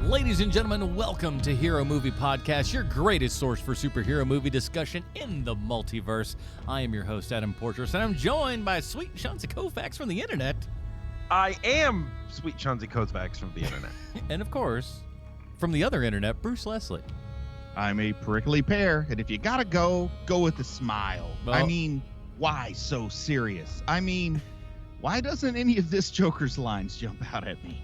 Ladies and gentlemen, welcome to Hero Movie Podcast, your greatest source for superhero movie discussion in the multiverse. I am your host, Adam Portrais, and I'm joined by sweet Chauncey Kovacs from the internet. I am sweet Chauncey Kovacs from the internet. And of course, from the other internet, Bruce Leslie. I'm a prickly pear, and if you gotta go with a smile. Well, I mean, why so serious? I mean, why doesn't any of this Joker's lines jump out at me?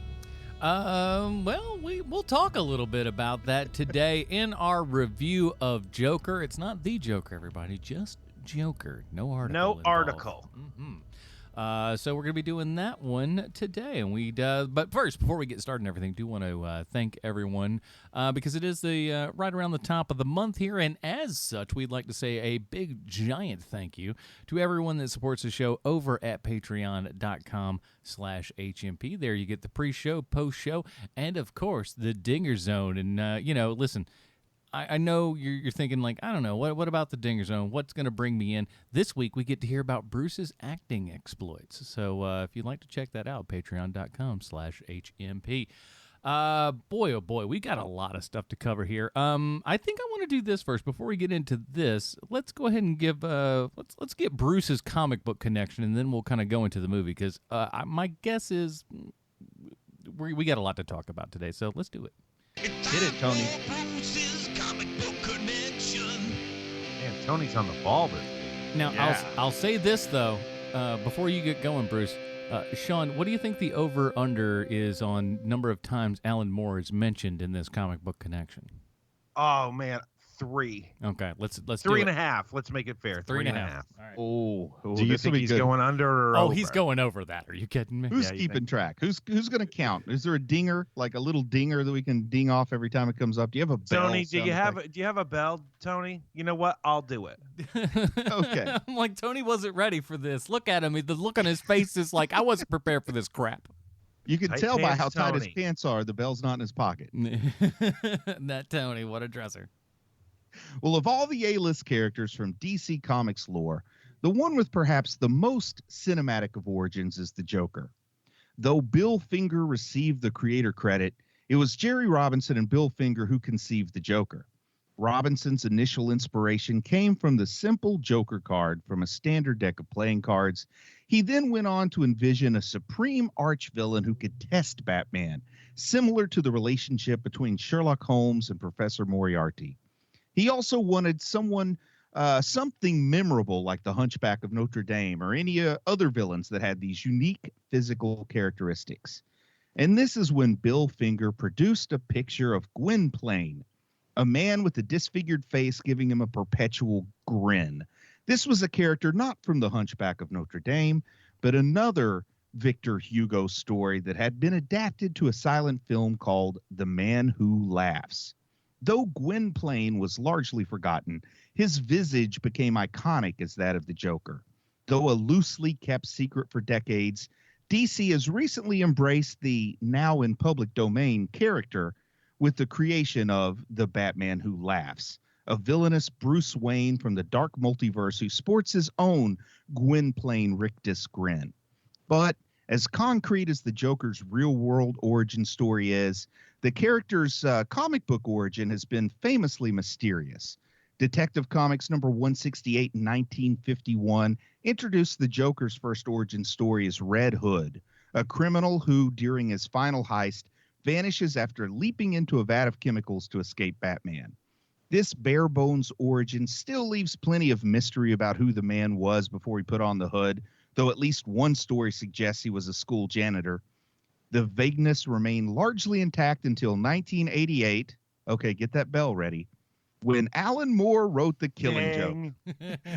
Well, we'll talk a little bit about that today in our review of Joker. It's not the Joker, everybody, just Joker. No article. No involved. article. Mm-hmm. So we're going to be doing that one today. And but first, before we get started and everything, do want to thank everyone because it is the right around the top of the month here. And as such, we'd like to say a big, giant thank you to everyone that supports the show over at patreon.com/HMP. There you get the pre-show, post-show, and, of course, the Dinger Zone. And, listen, I know you're thinking, like, I don't know, what about the Dinger Zone? What's going to bring me in? This week, we get to hear about Bruce's acting exploits. So if you'd like to check that out, patreon.com/HMP. Boy, oh boy, we got a lot of stuff to cover here. I think I want to do this first. Before we get into this, let's go ahead and give, let's get Bruce's comic book connection, and then we'll kind of go into the movie, because my guess is we got a lot to talk about today, so let's do it. Hit it, Tony. Man, Tony's on the ball this week. Now, Yeah. I'll say this, though, before you get going, Bruce. Sean, what do you think the over-under is on number of times Alan Moore is mentioned in this comic book connection? Oh, man, 3. Okay, let's do 3.5. Let's make it fair. 3.5. All right. Oh, Do you think he's going under or Oh, over? he's going over that. Are you kidding me? Who's Yeah, you keeping think- track? Who's going to count? Is there a dinger, like a little dinger that we can ding off every time it comes up? Do you have a bell? Tony, do sound you effect? have a bell, Tony? You know what? I'll do it. Okay. I'm like, Tony wasn't ready for this. Look at him. The look on his face is like, I wasn't prepared for this crap. You can Tight tell by pants, how tight his Tony. pants are. The bell's not in his pocket. That Tony, what a dresser. Well, of all the A-list characters from DC Comics lore, the one with perhaps the most cinematic of origins is the Joker. Though Bill Finger received the creator credit, it was Jerry Robinson and Bill Finger who conceived the Joker. Robinson's initial inspiration came from the simple Joker card from a standard deck of playing cards. He then went on to envision a supreme arch-villain who could test Batman, similar to the relationship between Sherlock Holmes and Professor Moriarty. He also wanted something memorable like the Hunchback of Notre Dame or any other villains that had these unique physical characteristics. And this is when Bill Finger produced a picture of Gwynplaine, a man with a disfigured face giving him a perpetual grin. This was a character not from the Hunchback of Notre Dame, but another Victor Hugo story that had been adapted to a silent film called The Man Who Laughs. Though Gwynplaine was largely forgotten, his visage became iconic as that of the Joker. Though a loosely kept secret for decades, DC has recently embraced the now in public domain character with the creation of the Batman Who Laughs, a villainous Bruce Wayne from the dark multiverse who sports his own Gwynplaine rictus grin. But as concrete as the Joker's real-world origin story is, the character's comic book origin has been famously mysterious. Detective Comics number 168 in 1951 introduced the Joker's first origin story as Red Hood, a criminal who, during his final heist, vanishes after leaping into a vat of chemicals to escape Batman. This bare-bones origin still leaves plenty of mystery about who the man was before he put on the hood, though at least one story suggests he was a school janitor. The vagueness remained largely intact until 1988. Okay, get that bell ready. When Alan Moore wrote The Killing Joke,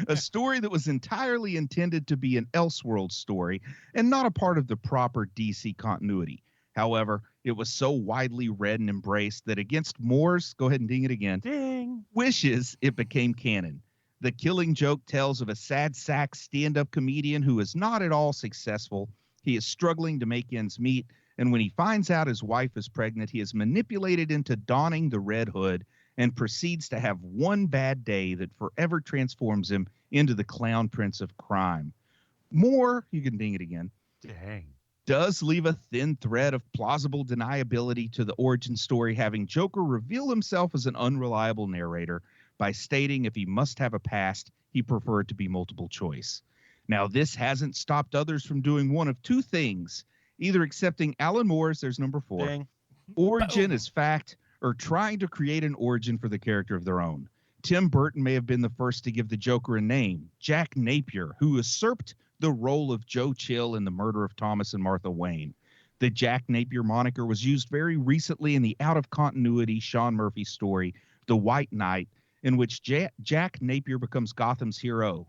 a story that was entirely intended to be an Elseworld story and not a part of the proper DC continuity. However, it was so widely read and embraced that against Moore's, go ahead and ding it again, Ding. wishes, it became canon. The Killing Joke tells of a sad sack stand-up comedian who is not at all successful. He is struggling to make ends meet, and when he finds out his wife is pregnant, he is manipulated into donning the red hood and proceeds to have one bad day that forever transforms him, into the Clown Prince of Crime. More, you can ding it again, Dang. does leave a thin thread of plausible deniability to the origin story, having Joker reveal himself as an unreliable narrator by stating if he must have a past, he preferred to be multiple choice. Now, this hasn't stopped others from doing one of two things, either accepting Alan Moore's, there's number 4, Dang. origin as fact, or trying to create an origin for the character of their own. Tim Burton may have been the first to give the Joker a name, Jack Napier, who usurped the role of Joe Chill in The Murder of Thomas and Martha Wayne. The Jack Napier moniker was used very recently in the out-of-continuity Sean Murphy story, The White Knight, in which Jack Napier becomes Gotham's hero.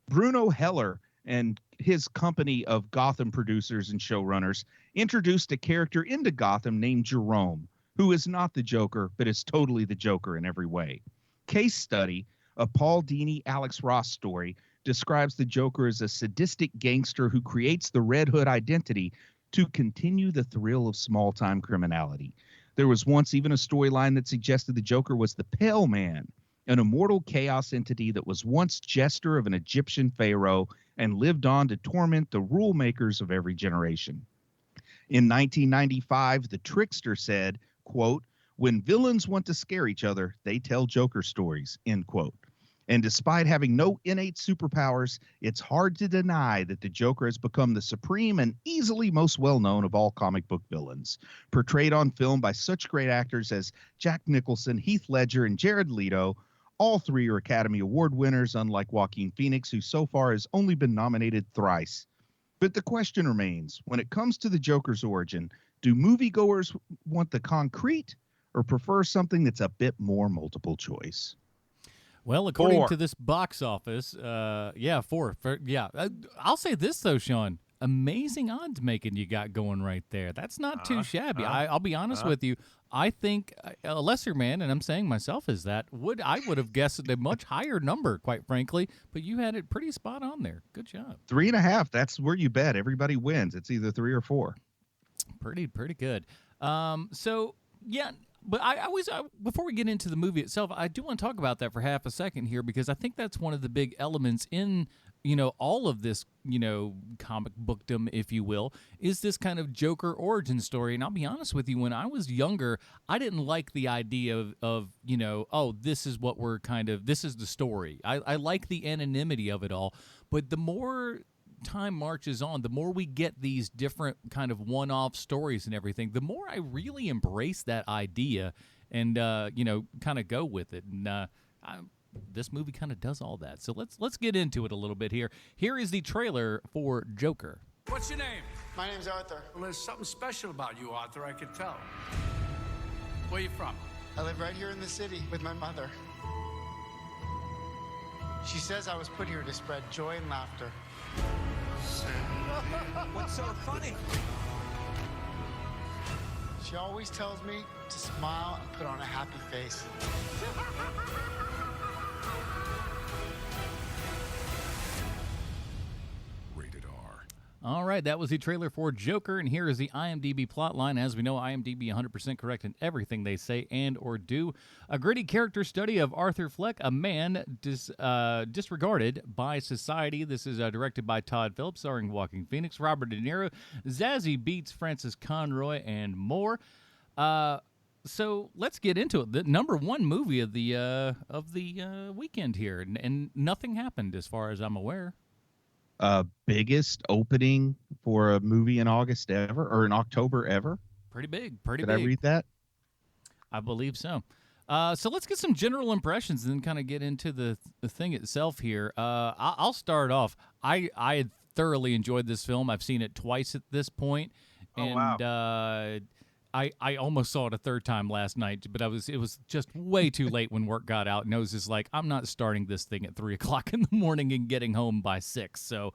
Bruno Heller and his company of Gotham producers and showrunners introduced a character into Gotham named Jerome, who is not the Joker, but is totally the Joker in every way. Case Study, a Paul Dini, Alex Ross story, describes the Joker as a sadistic gangster who creates the Red Hood identity to continue the thrill of small-time criminality. There was once even a storyline that suggested the Joker was the Pale Man, an immortal chaos entity that was once jester of an Egyptian pharaoh and lived on to torment the rule makers of every generation. In 1995, the Trickster said, quote, "When villains want to scare each other, they tell Joker stories," end quote. And despite having no innate superpowers, it's hard to deny that the Joker has become the supreme and easily most well-known of all comic book villains. Portrayed on film by such great actors as Jack Nicholson, Heath Ledger, and Jared Leto, all 3 are Academy Award winners, unlike Joaquin Phoenix, who so far has only been nominated thrice. But the question remains, when it comes to the Joker's origin, do moviegoers want the concrete or prefer something that's a bit more multiple choice? Well, according 4. to this box office, 4. I'll say this, though, Sean. Amazing odds making you got going right there. That's not too shabby. I'll be honest with you. I think a lesser man, and I'm saying myself is that, I would have guessed a much higher number, quite frankly, but you had it pretty spot on there. Good job. 3.5. That's where you bet. Everybody wins. It's either 3 or 4. Pretty good. But I before we get into the movie itself, I do want to talk about that for half a second here, because I think that's one of the big elements in, all of this, comic bookdom, if you will, is this kind of Joker origin story. And I'll be honest with you, when I was younger, I didn't like the idea of this is what this is the story. I like the anonymity of it all. But the more time marches on, the more we get these different kind of one-off stories and everything, the more I really embrace that idea and kind of go with it. And this movie kind of does all that. So let's get into it a little bit here. Here is the trailer for Joker. What's your name? My name's Arthur. Well, there's something special about you, Arthur, I can tell. Where you from? I live right here in the city with my mother. She says I was put here to spread joy and laughter. What's so funny? She always tells me to smile and put on a happy face. Rated R. All right, that was the trailer for Joker, and here is the IMDb plotline. As we know, IMDb 100% correct in everything they say and or do. A gritty character study of Arthur Fleck, a man disregarded by society. This is directed by Todd Phillips, starring Joaquin Phoenix, Robert De Niro, Zazie Beetz, Francis Conroy, and more. So let's get into it. The number 1 movie of the weekend here, and nothing happened as far as I'm aware. Biggest opening for a movie in August ever, or in October ever. Pretty big. Did I read that? I believe so. So let's get some general impressions and then kind of get into the thing itself here. I'll start off. I had thoroughly enjoyed this film. I've seen it twice at this point, and wow. I almost saw it a third time last night, but it was just way too late when work got out, and I was just like, I'm not starting this thing at 3 o'clock in the morning and getting home by 6. So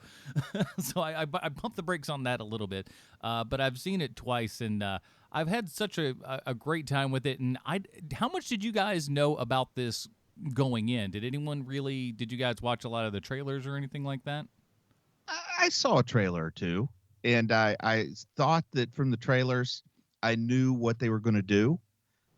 I pumped the brakes on that a little bit. But I've seen it twice, and I've had such a great time with it. And how much did you guys know about this going in? Did you guys watch a lot of the trailers or anything like that? I saw a trailer or two, and I thought that from the trailers I knew what they were going to do,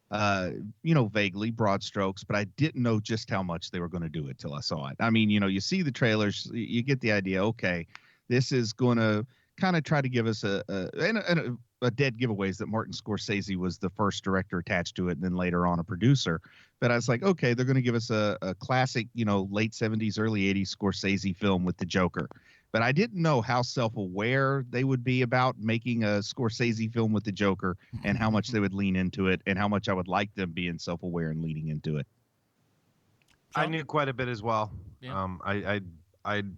vaguely, broad strokes, but I didn't know just how much they were going to do it till I saw it. I mean, you see the trailers, you get the idea, okay, this is going to kind of try to give us a dead giveaways that Martin Scorsese was the first director attached to it, and then later on a producer. But I was like, okay, they're going to give us a classic, late 70s, early 80s Scorsese film with the Joker. But I didn't know how self-aware they would be about making a Scorsese film with the Joker, and how much they would lean into it, and how much I would like them being self-aware and leaning into it. I knew quite a bit as well. Yeah. I'd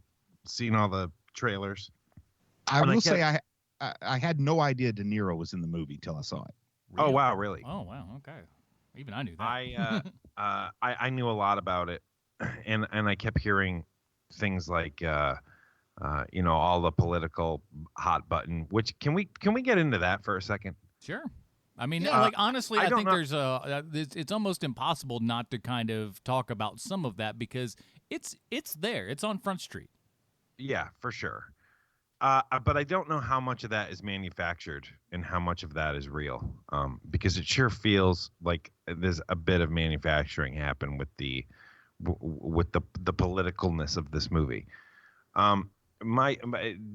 seen all the trailers. I will say I had no idea De Niro was in the movie till I saw it. Oh wow, really? Oh wow, okay. Even I knew that. I knew a lot about it, and I kept hearing things like all the political hot button. Which can we get into that for a second? Sure. I mean, Yeah. honestly, I don't think know. it's almost impossible not to kind of talk about some of that, because it's there. It's on Front Street. Yeah, for sure. But I don't know how much of that is manufactured and how much of that is real. Because it sure feels like there's a bit of manufacturing happen with the politicalness of this movie. My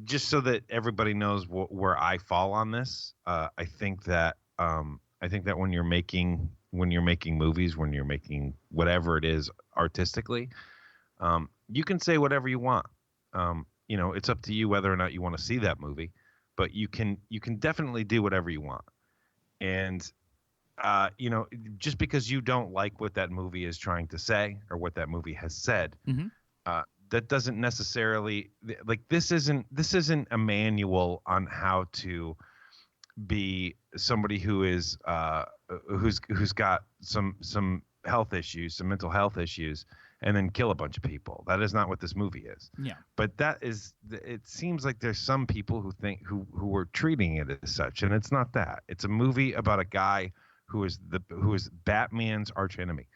just so that everybody knows where I fall on this, I think that when you're making movies, when you're making whatever it is artistically, you can say whatever you want. It's up to you whether or not you want to see that movie, but you can definitely do whatever you want. And just because you don't like what that movie is trying to say or what that movie has said, that doesn't necessarily, like, this isn't a manual on how to be somebody who is who's got some health issues, some mental health issues, and then kill a bunch of people. That is not what this movie is. Yeah. But it seems like there's some people who are treating it as such, and it's not that. It's a movie about a guy who is Batman's archenemy.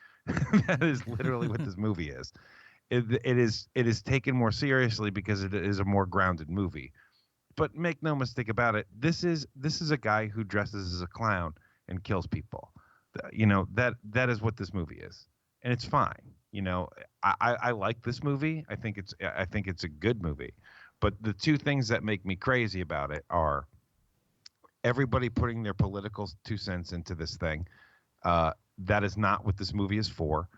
That is literally what this movie is. It is taken more seriously because it is a more grounded movie. But make no mistake about it, this is a guy who dresses as a clown and kills people. That is what this movie is, and it's fine. I like this movie. I think it's a good movie. But the two things that make me crazy about it are everybody putting their political 2 cents into this thing. That is not what this movie is for.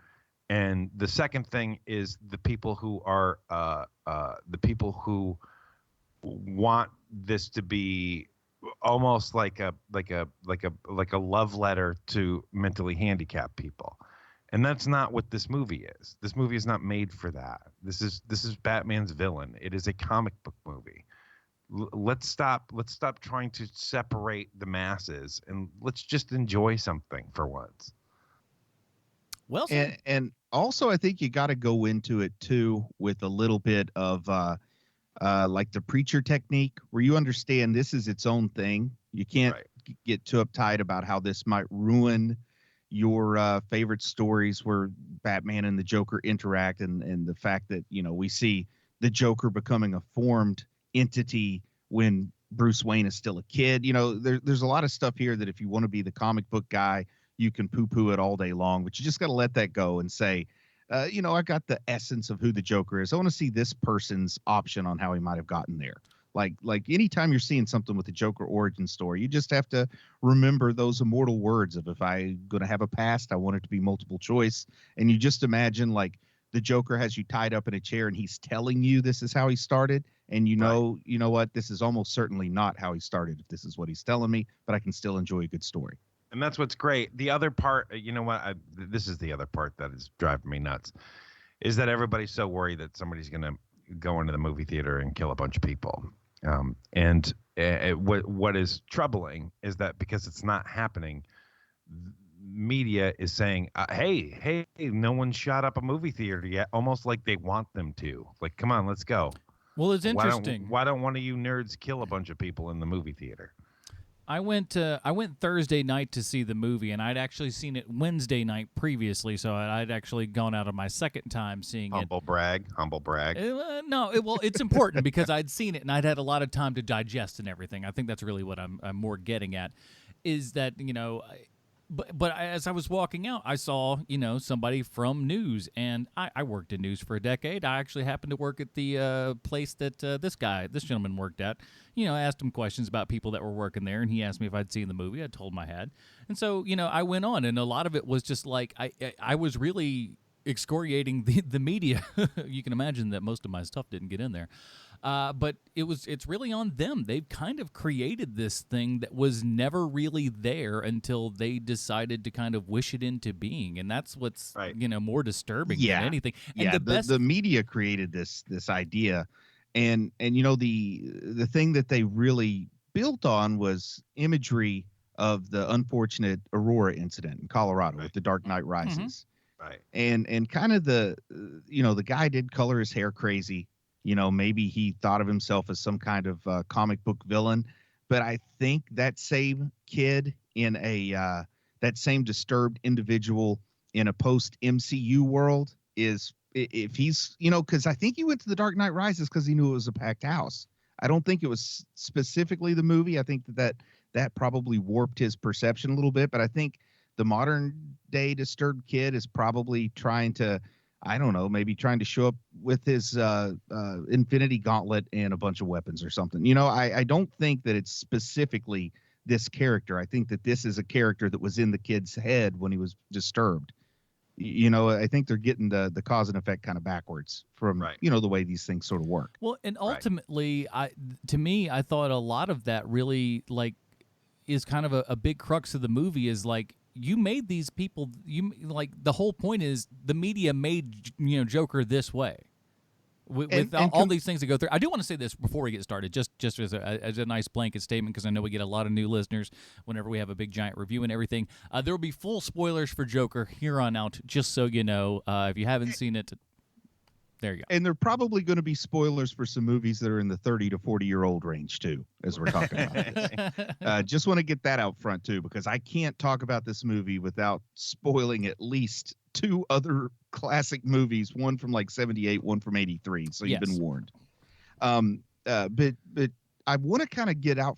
And the second thing is the people who are the people who want this to be almost like a love letter to mentally handicapped people. And that's not what this movie is. This movie is not made for that. This is Batman's villain. It is a comic book movie. Let's stop trying to separate the masses, and let's just enjoy something for once. Well, And also, I think you got to go into it too with a little bit of like the preacher technique, where you understand this is its own thing. You can't get too uptight about how this might ruin your favorite stories where Batman and the Joker interact, and the fact that we see the Joker becoming a formed entity when Bruce Wayne is still a kid. There's a lot of stuff here that if you want to be the comic book guy, you can poo-poo it all day long, but you just got to let that go and say, I got the essence of who the Joker is. I want to see this person's option on how he might have gotten there. Like anytime you're seeing something with the Joker origin story, you just have to remember those immortal words of, if I'm going to have a past, I want it to be multiple choice. And you just imagine like the Joker has you tied up in a chair and he's telling you this is how he started. And you know what, this is almost certainly not how he started, if this is what he's telling me, but I can still enjoy a good story. And that's what's great. The other part, this is the other part that is driving me nuts, is that everybody's so worried that somebody's going to go into the movie theater and kill a bunch of people. What is troubling is that because it's not happening, media is saying, hey, no one shot up a movie theater yet, almost like they want them to. Like, come on, let's go. Well, it's interesting. Why don't one of you nerds kill a bunch of people in the movie theater? I went Thursday night to see the movie, and I'd actually seen it Wednesday night previously, so I'd actually gone out on my second time seeing it. Humble brag. It's important because I'd seen it and I'd had a lot of time to digest and everything. I think that's really what I'm more getting at, is that But as I was walking out, I saw, somebody from news, and I worked in news for a decade. I actually happened to work at the place that this gentleman worked at. I asked him questions about people that were working there, and he asked me if I'd seen the movie. I told him I had. And so, I went on, and a lot of it was just like I was really excoriating the media. You can imagine that most of my stuff didn't get in there. But it's really on them. They've kind of created this thing that was never really there until they decided to kind of wish it into being, and that's what's more disturbing than anything. And the media created this idea, and the thing that they really built on was imagery of the unfortunate Aurora incident in Colorado with the Dark Knight Rises. Mm-hmm. Right. And kind of the guy did color his hair crazy. Maybe he thought of himself as some kind of comic book villain, but I think that same kid in that same disturbed individual in a post MCU world is, if he's, because I think he went to the Dark Knight Rises because he knew it was a packed house. I don't think it was specifically the movie. I think that probably warped his perception a little bit, but I think the modern day disturbed kid is probably trying to, I don't know, maybe trying to show up with his Infinity Gauntlet and a bunch of weapons or something. I don't think that it's specifically this character. I think that this is a character that was in the kid's head when he was disturbed. I think they're getting the cause and effect kind of backwards from, the way these things sort of work. Well, and ultimately, I thought a lot of that really is kind of a big crux of the movie is you made these people. The whole point is the media made Joker this way, with all these things to go through. I do want to say this before we get started, just as a nice blanket statement, because I know we get a lot of new listeners whenever we have a big giant review and everything. There will be full spoilers for Joker here on out, just so you know. If you haven't seen it, there you go. And there are probably going to be spoilers for some movies that are in the 30 to 40-year-old range, too, as we're talking about this. Just want to get that out front, too, because I can't talk about this movie without spoiling at least two other classic movies, one from 78, one from 83. So you've been warned. But I want to kind of get out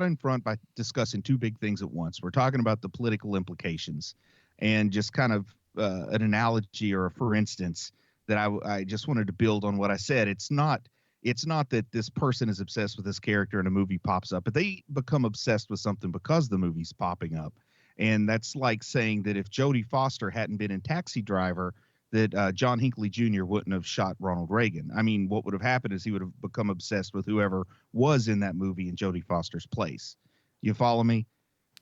in front by discussing two big things at once. We're talking about the political implications and just kind of an analogy or a for instance that I just wanted to build on what I said. It's not that this person is obsessed with this character and a movie pops up, but they become obsessed with something because the movie's popping up. And that's like saying that if Jodie Foster hadn't been in Taxi Driver, that John Hinckley Jr. wouldn't have shot Ronald Reagan. I mean, what would have happened is he would have become obsessed with whoever was in that movie in Jodie Foster's place. You follow me?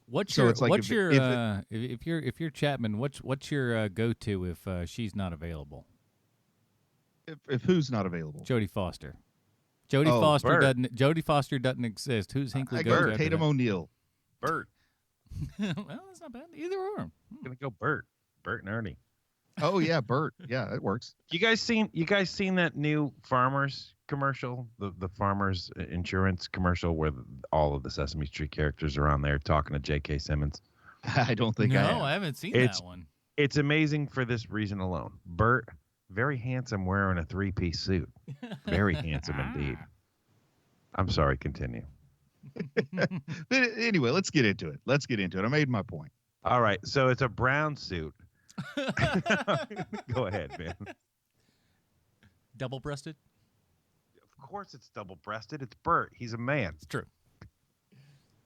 If you're Chapman, what's your go-to if she's not available? If who's not available? Jodie Foster. Jodie Foster doesn't exist. Who's Hinckley go to? Tatum O'Neal. Bert. Well, that's not bad. Either or. I'm gonna go Bert. Bert and Ernie. Oh yeah, Bert. Yeah, it works. You guys seen that new Farmers commercial? The Farmers insurance commercial where all of the Sesame Street characters are on there talking to J.K. Simmons. I don't think I haven't seen that one. It's amazing for this reason alone. Bert, very handsome, wearing a 3-piece suit. Very handsome indeed. I'm sorry, continue. But anyway, let's get into it. I made my point. All right, so it's a brown suit. Go ahead, man. Double-breasted? Of course it's double-breasted. It's Bert. He's a man. It's true.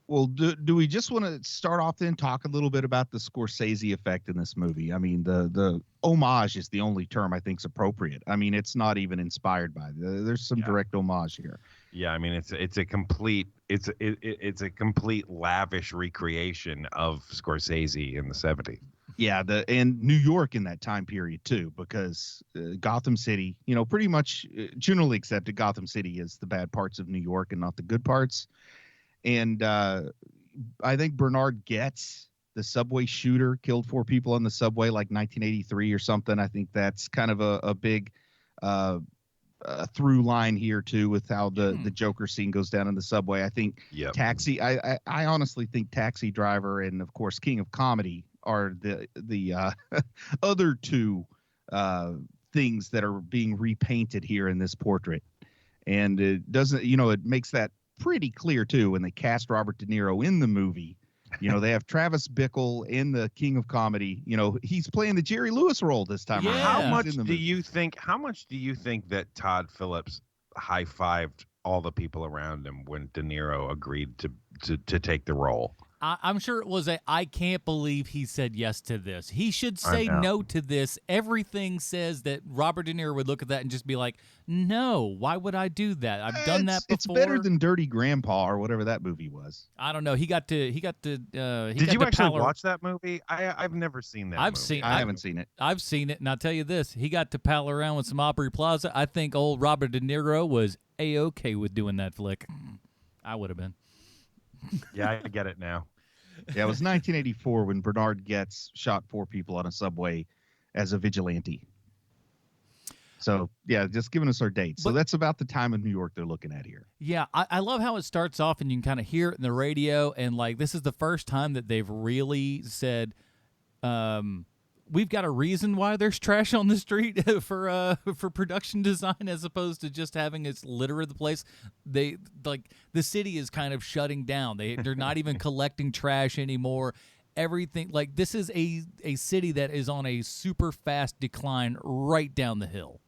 Well, do we just want to start off then talk a little bit about the Scorsese effect in this movie? I mean, the homage is the only term I think is appropriate. I mean, it's not even inspired by. There's some direct homage here. Yeah, I mean, it's a complete lavish recreation of Scorsese in the 70s. Yeah, and New York in that time period too, because Gotham City, pretty much generally accepted Gotham City is the bad parts of New York and not the good parts. And I think Bernard Goetz, the subway shooter, killed 4 people on the subway like 1983 or something. I think that's kind of a big through line here too with how the Joker scene goes down in the subway. I think Taxi. I honestly think Taxi Driver and of course King of Comedy are the other two things that are being repainted here in this portrait. And it doesn't, it makes that pretty clear too when they cast Robert De Niro in the movie They have Travis Bickle in the King of Comedy. He's playing the Jerry Lewis role this time around. How Yeah. much do you think? How much do you think that Todd Phillips high-fived all the people around him when De Niro agreed to take the role? I'm sure it was I can't believe he said yes to this. He should say know. no to this. Everything says that Robert De Niro would look at that and just be like, no, why would I do that? I've done that before. It's better than Dirty Grandpa or whatever that movie was. I don't know. He got to. Did you you actually watch that movie? I've never seen that movie. I haven't seen it. I've seen it, and I'll tell you this. He got to pal around with some Aubrey Plaza. I think old Robert De Niro was A-okay with doing that flick. I would have been. Yeah, I get it now. Yeah, it was 1984 when Bernard Goetz shot 4 people on a subway as a vigilante. So, yeah, just giving us our dates. So that's about the time in New York they're looking at here. Yeah, I love how it starts off and you can kind of hear it in the radio. And, this is the first time that they've really said, we've got a reason why there's trash on the street for production design, as opposed to just having its litter of the place. The city is kind of shutting down. They're not even collecting trash anymore. Everything, this is a city that is on a super fast decline right down the hill.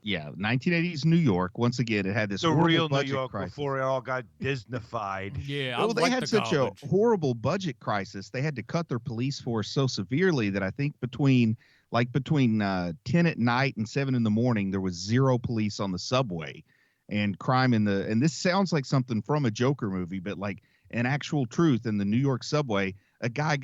Yeah, 1980s New York. Once again, it had this The real New budget York crisis. before it all got Disneyfied. Yeah, Well, they had such garbage. a horrible budget crisis. They had to cut their police force so severely that I think between 10 at night and 7 in the morning, there was 0 police on the subway, and crime and this sounds like something from a Joker movie, but an actual truth in the New York subway, a guy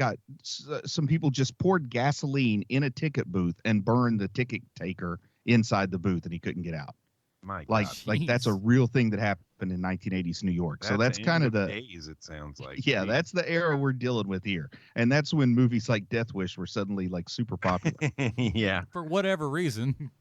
some people just poured gasoline in a ticket booth and burned the ticket taker inside the booth, and he couldn't get out. My God. That's a real thing that happened in 1980s New York. So that's kind of the days, it sounds like. Yeah, that's the era we're dealing with here. And that's when movies like Death Wish were suddenly super popular. Yeah. For whatever reason.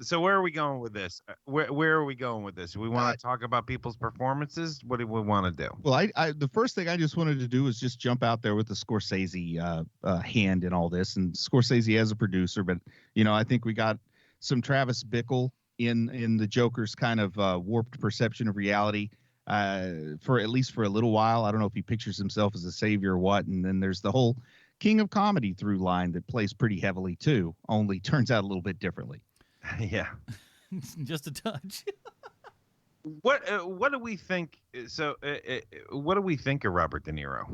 So where are we going with this? Where are we going with this? Do we want to talk about people's performances? What do we want to do? Well, I the first thing I just wanted to do was just jump out there with the Scorsese hand in all this. And Scorsese as a producer, but I think we got some Travis Bickle in the Joker's kind of warped perception of reality for at least for a little while. I don't know if he pictures himself as a savior or what. And then there's the whole King of Comedy through line that plays pretty heavily too, only turns out a little bit differently. Yeah. Just a touch. What do we think? So what do we think of Robert De Niro?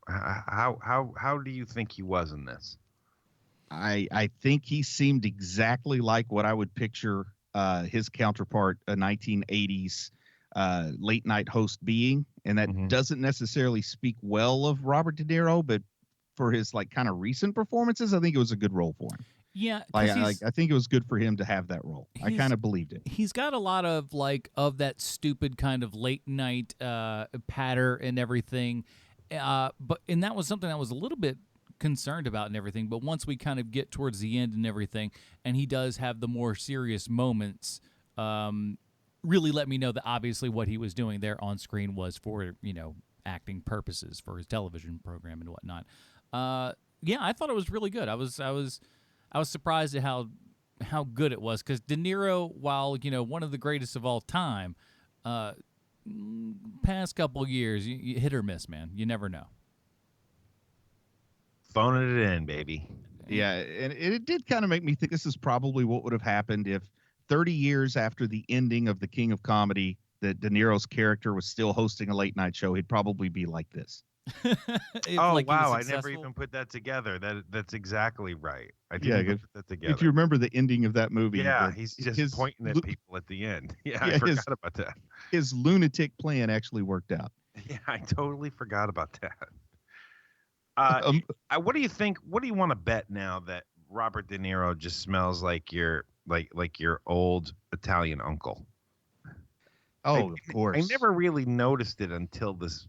How do you think he was in this? I think he seemed exactly like what I would picture his counterpart, a 1980s late night host being, and that doesn't necessarily speak well of Robert De Niro, but for his kind of recent performances, I think it was a good role for him. Yeah, I think it was good for him to have that role. I kind of believed it. He's got a lot of of that stupid kind of late night patter and everything, and that was something I was a little bit concerned about and everything. But once we kind of get towards the end and everything, and he does have the more serious moments, really let me know that obviously what he was doing there on screen was for acting purposes for his television program and whatnot. Yeah, I thought it was really good. I was surprised at how good it was, because De Niro, while one of the greatest of all time, past couple years, you hit or miss, man. You never know. Phoning it in, baby. Yeah, and it did kind of make me think this is probably what would have happened if 30 years after the ending of The King of Comedy, that De Niro's character was still hosting a late night show. He'd probably be like this. Oh, wow. I never even put that together. That's exactly right. I didn't even put that together. If you remember the ending of that movie. Yeah, he's just pointing at people at the end. Yeah, I forgot about that. His lunatic plan actually worked out. Yeah, I totally forgot about that. What do you think? What do you want to bet now that Robert De Niro just smells like your old Italian uncle? Oh, of course. I never really noticed it until this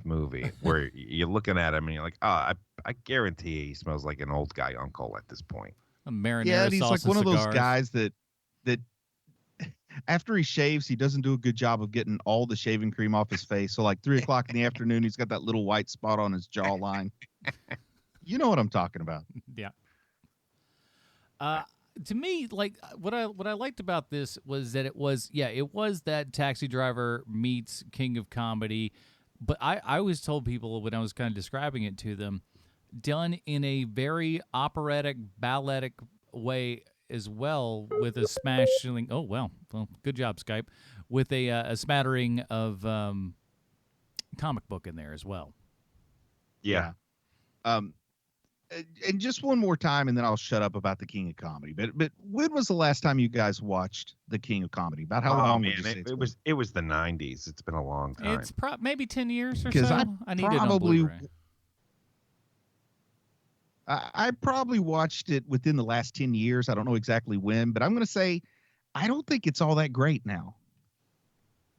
movie, where you're looking at him and you're like, oh, I guarantee he smells like an old guy uncle at this point. A marinara yeah, and he's sauce like and one of cigars. those guys that after he shaves, he doesn't do a good job of getting all the shaving cream off his face. So 3 o'clock in the afternoon, he's got that little white spot on his jawline. You know what I'm talking about. Yeah. To me, what I liked about this was that it was that Taxi Driver meets King of Comedy. But I always told people when I was kind of describing it to them, done in a very operatic, balletic way as well, with a smashing. Oh well, good job, Skype. With a smattering of comic book in there as well. Yeah. And just one more time, and then I'll shut up about the King of Comedy. But when was the last time you guys watched the King of Comedy? About how long? Man, it was the 90s. It's been a long time. It's maybe 10 years or so. I need it on Blu-ray. I probably watched it within the last 10 years. I don't know exactly when, but I'm going to say I don't think it's all that great now.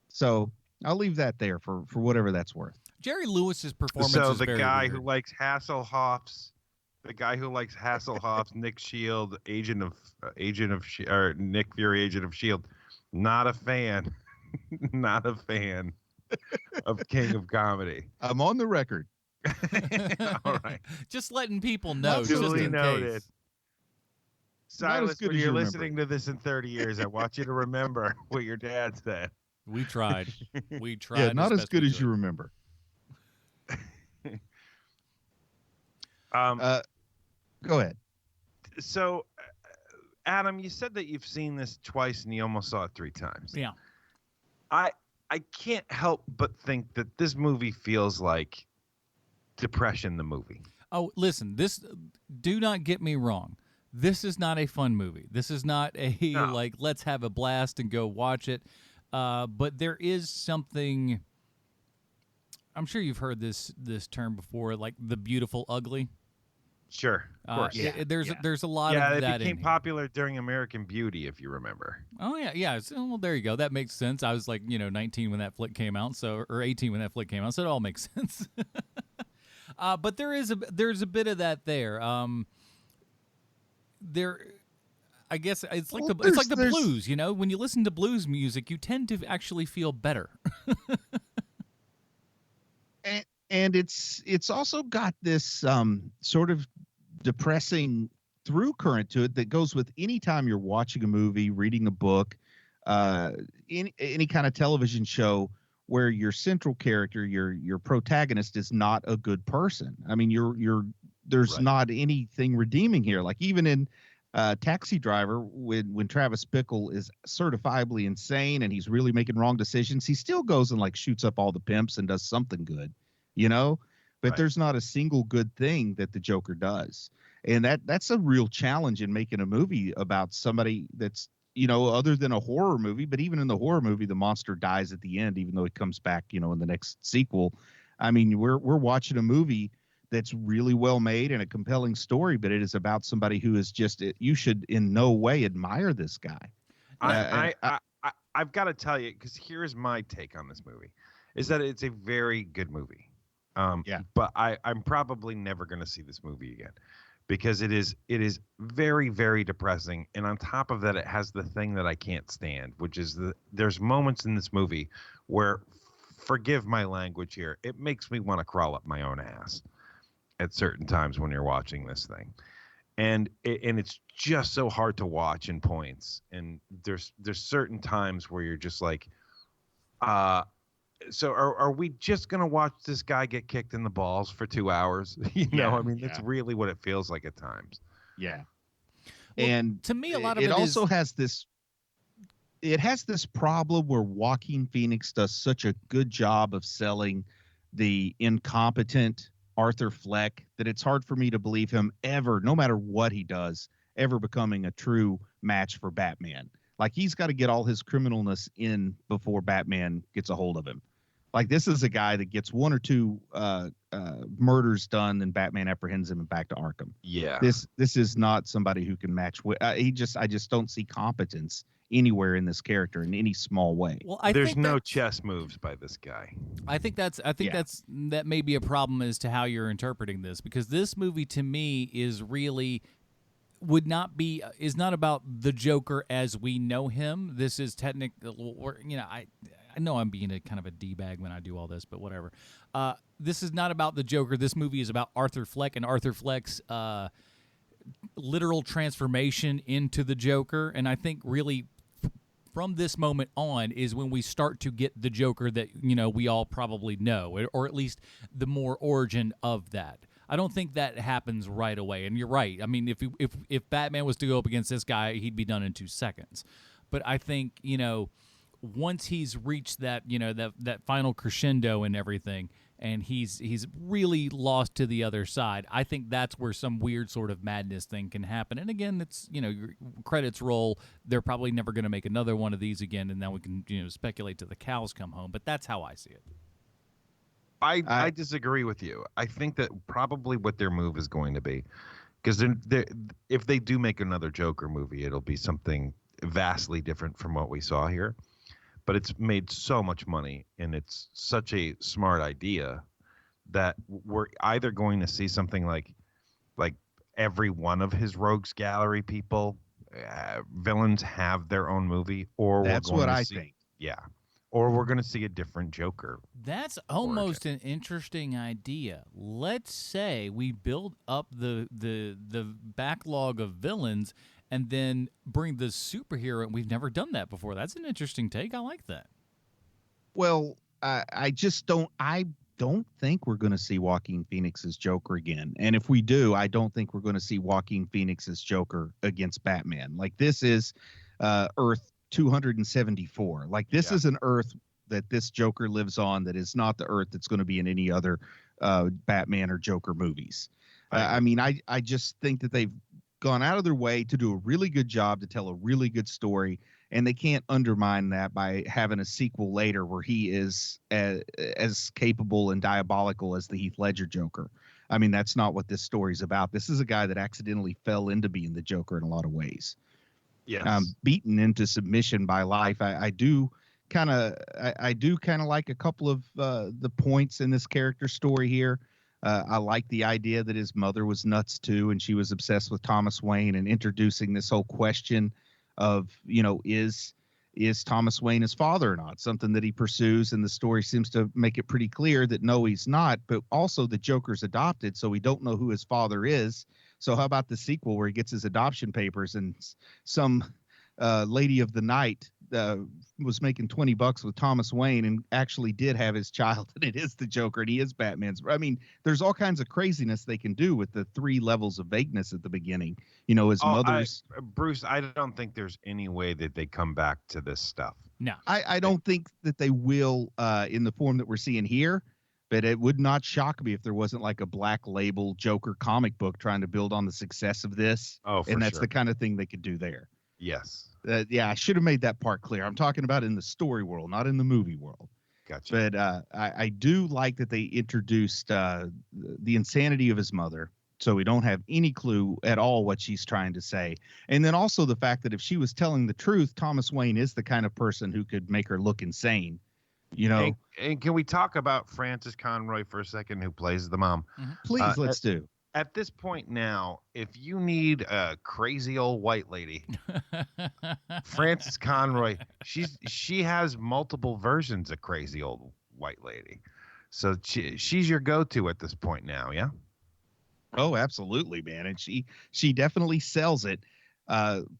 So I'll leave that there for whatever that's worth. Jerry Lewis's performance so is the very guy weird. who likes Hasselhoff's, Nick Shield, agent of or Nick Fury, agent of Shield, not a fan, not a fan of King of Comedy. I'm on the record. All right, just letting people know. Duly noted. Case. Silas, when you're listening to this in 30 years, I want you to remember what your dad said. We tried. Yeah, not as good as you remember. Go ahead. So, Adam, you said that you've seen this twice and you almost saw it 3 times. Yeah. I can't help but think that this movie feels like Depression the movie. Oh, listen, do not get me wrong. This is not a fun movie. This is not like, let's have a blast and go watch it. But there is something, I'm sure you've heard this term before, like the beautiful ugly. Sure, of course. There's a lot of that in it became popular during American Beauty, if you remember. Oh, yeah. So, well, there you go. That makes sense. I was like, 19 when that flick came out, or 18 when that flick came out, so it all makes sense. But there's a bit of that there. I guess it's like the blues, When you listen to blues music, you tend to actually feel better. And it's also got this sort of depressing through current to it that goes with any time you're watching a movie, reading a book, any kind of television show where your central character, your protagonist, is not a good person. I mean, there's not anything redeeming here. Like even in Taxi Driver, when Travis Bickle is certifiably insane and he's really making wrong decisions, he still goes and like shoots up all the pimps and does something good, but there's not a single good thing that the Joker does. And that's a real challenge in making a movie about somebody that's, other than a horror movie. But even in the horror movie, the monster dies at the end, even though it comes back, in the next sequel. I mean, we're watching a movie that's really well made and a compelling story, but it is about somebody who is just, you should in no way admire this guy. I've got to tell you, because here's my take on this movie, is that it's a very good movie. But I'm probably never going to see this movie again, because it is very, very depressing. And on top of that, it has the thing that I can't stand, which is there's moments in this movie where, forgive my language here, it makes me want to crawl up my own ass at certain times when you're watching this thing. And it's just so hard to watch in points. And there's certain times where you're just like, so are we just going to watch this guy get kicked in the balls for 2 hours? That's really what it feels like at times. Yeah. Well, and to me, a lot of it also has this problem where Joaquin Phoenix does such a good job of selling the incompetent Arthur Fleck that it's hard for me to believe him ever, no matter what he does, ever becoming a true match for Batman. Like, he's got to get all his criminalness in before Batman gets a hold of him. Like, this is a guy that gets 1 or 2 murders done, and Batman apprehends him and back to Arkham. Yeah. This is not somebody who can match. I just don't see competence anywhere in this character in any small way. Well, there's no chess moves by this guy. I think that may be a problem as to how you're interpreting this, because this movie to me is really is not about the Joker as we know him. This is I know I'm being a kind of a D-bag when I do all this, but whatever. This is not about the Joker. This movie is about Arthur Fleck and Arthur Fleck's literal transformation into the Joker. And I think really, from this moment on is when we start to get the Joker that, we all probably know, or at least the more origin of that. I don't think that happens right away. And you're right. I mean, if Batman was to go up against this guy, he'd be done in 2 seconds. But I think, once he's reached that, that final crescendo and everything, and he's really lost to the other side, I think that's where some weird sort of madness thing can happen. And again, it's, your credits roll. They're probably never going to make another one of these again, and now we can, speculate till the cows come home. But that's how I see it. I disagree with you. I think that probably what their move is going to be, because if they do make another Joker movie, it'll be something vastly different from what we saw here. But it's made so much money, and it's such a smart idea that we're either going to see something like every one of his rogues gallery people, villains have their own movie, or that's what I think. Yeah. Or we're going to see a different Joker. That's almost an interesting idea. Let's say we build up the backlog of villains and then bring the superhero. We've never done that before. That's an interesting take. I like that. Well, I don't think we're going to see Joaquin Phoenix's Joker again. And if we do, I don't think we're going to see Joaquin Phoenix's Joker against Batman. Like, this is Earth 274. Like, this is an Earth that this Joker lives on that is not the Earth that's going to be in any other Batman or Joker movies. I mean, I just think that they've gone out of their way to do a really good job to tell a really good story, and they can't undermine that by having a sequel later where he is as capable and diabolical as the Heath Ledger Joker. I mean, that's not what this story's about. This is a guy that accidentally fell into being the Joker in a lot of ways. Yes. Beaten into submission by life. I do kind of like a couple of the points in this character story here. I like the idea that his mother was nuts too, and she was obsessed with Thomas Wayne, and introducing this whole question of, is Thomas Wayne his father or not? Something that he pursues, and the story seems to make it pretty clear that no, he's not. But also the Joker's adopted, so we don't know who his father is. So how about the sequel where he gets his adoption papers and some lady of the night was making $20 with Thomas Wayne and actually did have his child, and it is the Joker, and he is Batman's. I mean, there's all kinds of craziness they can do with the 3 levels of vagueness at the beginning. His mother's. Bruce, I don't think there's any way that they come back to this stuff. No, I don't think that they will in the form that we're seeing here. But it would not shock me if there wasn't like a Black Label Joker comic book trying to build on the success of this. Oh, for and that's sure. the kind of thing they could do there. Yes. I should have made that part clear. I'm talking about in the story world, not in the movie world. Gotcha. But I do like that they introduced the insanity of his mother, so we don't have any clue at all what she's trying to say. And then also the fact that if she was telling the truth, Thomas Wayne is the kind of person who could make her look insane. And can we talk about Frances Conroy for a second, who plays the mom? Mm-hmm. Please, let's do. At this point now, if you need a crazy old white lady, Frances Conroy, she has multiple versions of crazy old white lady. So she's your go-to at this point now, yeah? Oh, absolutely, man. And she definitely sells it.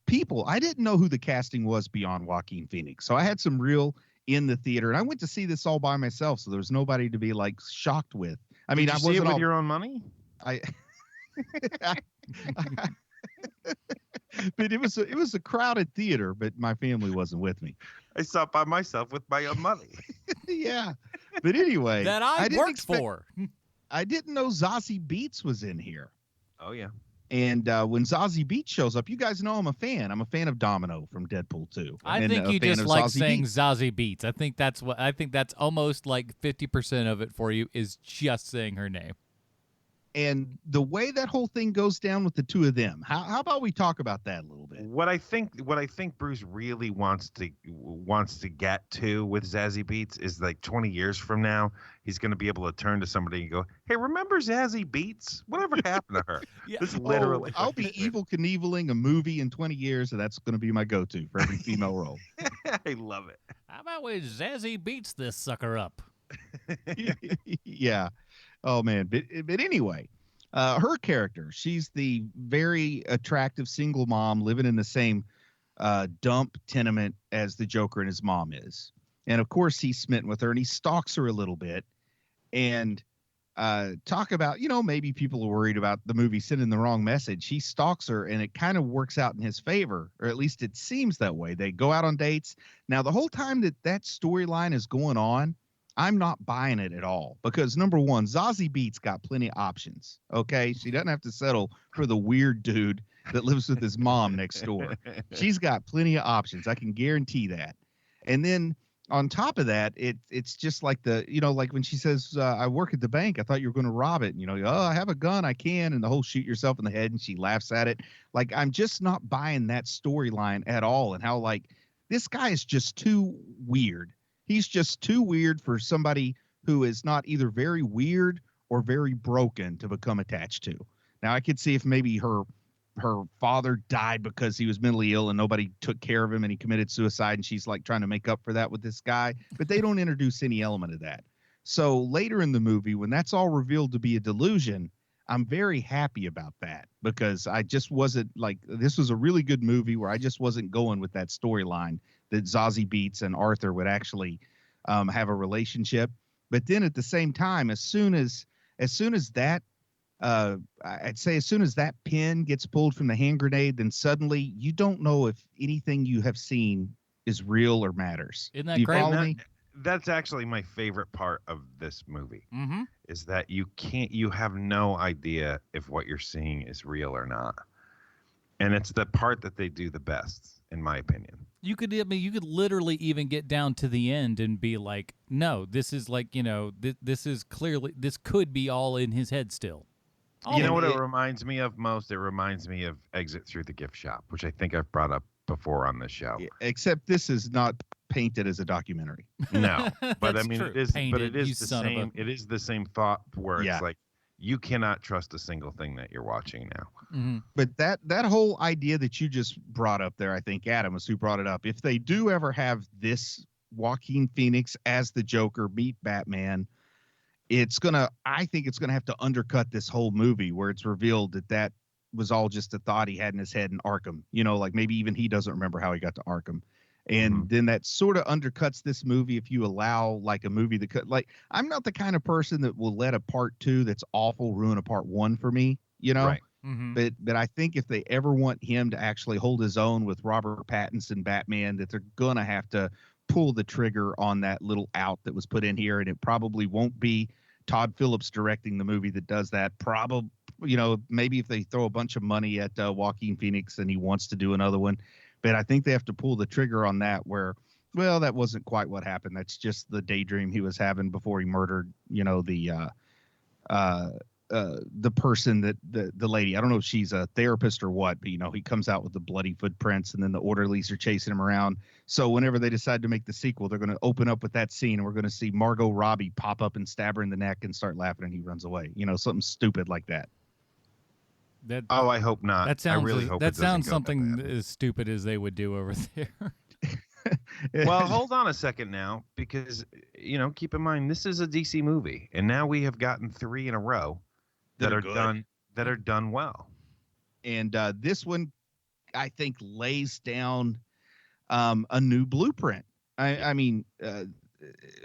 People, I didn't know who the casting was beyond Joaquin Phoenix. So I had some real in the theater, and I went to see this all by myself, so there was nobody to be like shocked with. I mean, Did you see it with your own money? But it was a crowded theater, but my family wasn't with me. I saw it by myself with my own money. Yeah, but anyway, that I worked for. I didn't know Zazie Beetz was in here. Oh yeah. And when Zazie Beetz shows up, you guys know I'm a fan. I'm a fan of Domino from Deadpool 2. I think you just like saying Zazie Beetz. I think that's almost like 50% of it for you is just saying her name. And the way that whole thing goes down with the two of them, how about we talk about that a little bit? What I think Bruce really wants to get to with Zazie Beetz is like 20 years from now, he's going to be able to turn to somebody and go, "Hey, remember Zazie Beetz? Whatever happened to her?" Yeah. This is literally. I'll be Evil Knieveling a movie in 20 years, and that's going to be my go-to for every female role. I love it. How about we Zazie Beetz this sucker up? Yeah. Oh man, but anyway, her character, she's the very attractive single mom living in the same dump tenement as the Joker and his mom is. And of course he's smitten with her and he stalks her a little bit and talk about, maybe people are worried about the movie sending the wrong message. He stalks her and it kind of works out in his favor, or at least it seems that way. They go out on dates. Now, the whole time that storyline is going on, I'm not buying it at all because number one, Zazie Beetz got plenty of options. Okay. She doesn't have to settle for the weird dude that lives with his mom next door. She's got plenty of options. I can guarantee that. And then on top of that, it's just like like when she says, I work at the bank, I thought you were going to rob it. And, oh, I have a gun, I can. And the whole shoot yourself in the head. And she laughs at it. Like, I'm just not buying that storyline at all. And how, like, this guy is just too weird. He's just too weird for somebody who is not either very weird or very broken to become attached to. Now, I could see if maybe her father died because he was mentally ill and nobody took care of him and he committed suicide and she's like trying to make up for that with this guy, but they don't introduce any element of that. So later in the movie, when that's all revealed to be a delusion, I'm very happy about that because I just wasn't like, this was a really good movie where I just wasn't going with that storyline that Zazie Beetz and Arthur would actually have a relationship. But then at the same time, as soon as that, I'd say as soon as that pin gets pulled from the hand grenade, then suddenly you don't know if anything you have seen is real or matters. Isn't that great? Follow me? That's actually my favorite part of this movie. Mm-hmm. Is that you have no idea if what you're seeing is real or not. And it's the part that they do the best, in my opinion. You could literally even get down to the end and be like, no, this is like, this is clearly, this could be all in his head still. You know what it reminds me of most? It reminds me of Exit Through the Gift Shop, which I think I've brought up before on this show. Yeah, except this is not painted as a documentary. No, but I mean, true. it is. Painted, but it is you the son of same. It is the same thought where Yeah. it's like you cannot trust a single thing that you're watching now. Mm-hmm. But that whole idea that you just brought up there, I think Adam was who brought it up. If they do ever have this Joaquin Phoenix as the Joker meet Batman, I think it's gonna have to undercut this whole movie where it's revealed that was all just a thought he had in his head in Arkham. Like maybe even he doesn't remember how he got to Arkham. And then that sort of undercuts this movie if you allow like a movie that could, like, I'm not the kind of person that will let a part 2 that's awful ruin a part 1 for me, Right. Mm-hmm. But I think if they ever want him to actually hold his own with Robert Pattinson Batman, that they're gonna have to pull the trigger on that little out that was put in here, and it probably won't be Todd Phillips directing the movie that does that. Probably, maybe if they throw a bunch of money at Joaquin Phoenix and he wants to do another one, but I think they have to pull the trigger on that. Where, well, that wasn't quite what happened. That's just the daydream he was having before he murdered, the person that the lady, I don't know if she's a therapist or what, but he comes out with the bloody footprints and then the orderlies are chasing him around. So whenever they decide to make the sequel, they're going to open up with that scene and we're going to see Margot Robbie pop up and stab her in the neck and start laughing and he runs away. Something stupid like that. I hope not. That sounds. I really hope that it doesn't sounds go something that bad. as stupid as they would do over there. Well, hold on a second now, because keep in mind this is a DC movie, and now we have gotten 3 in a row that are good. done well. And this one, I think, lays down a new blueprint. I mean,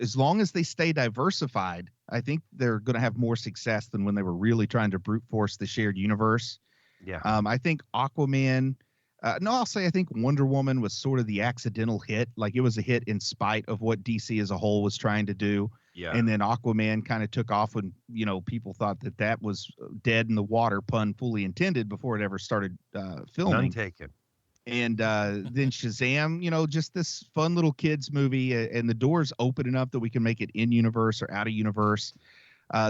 as long as they stay diversified, I think they're going to have more success than when they were really trying to brute force the shared universe. Yeah. I think Aquaman. I think Wonder Woman was sort of the accidental hit. Like it was a hit in spite of what DC as a whole was trying to do. Yeah. And then Aquaman kind of took off when, people thought that was dead in the water, pun fully intended, before it ever started filming. None taken. And then Shazam, just this fun little kids movie, and the doors open enough that we can make it in universe or out of universe.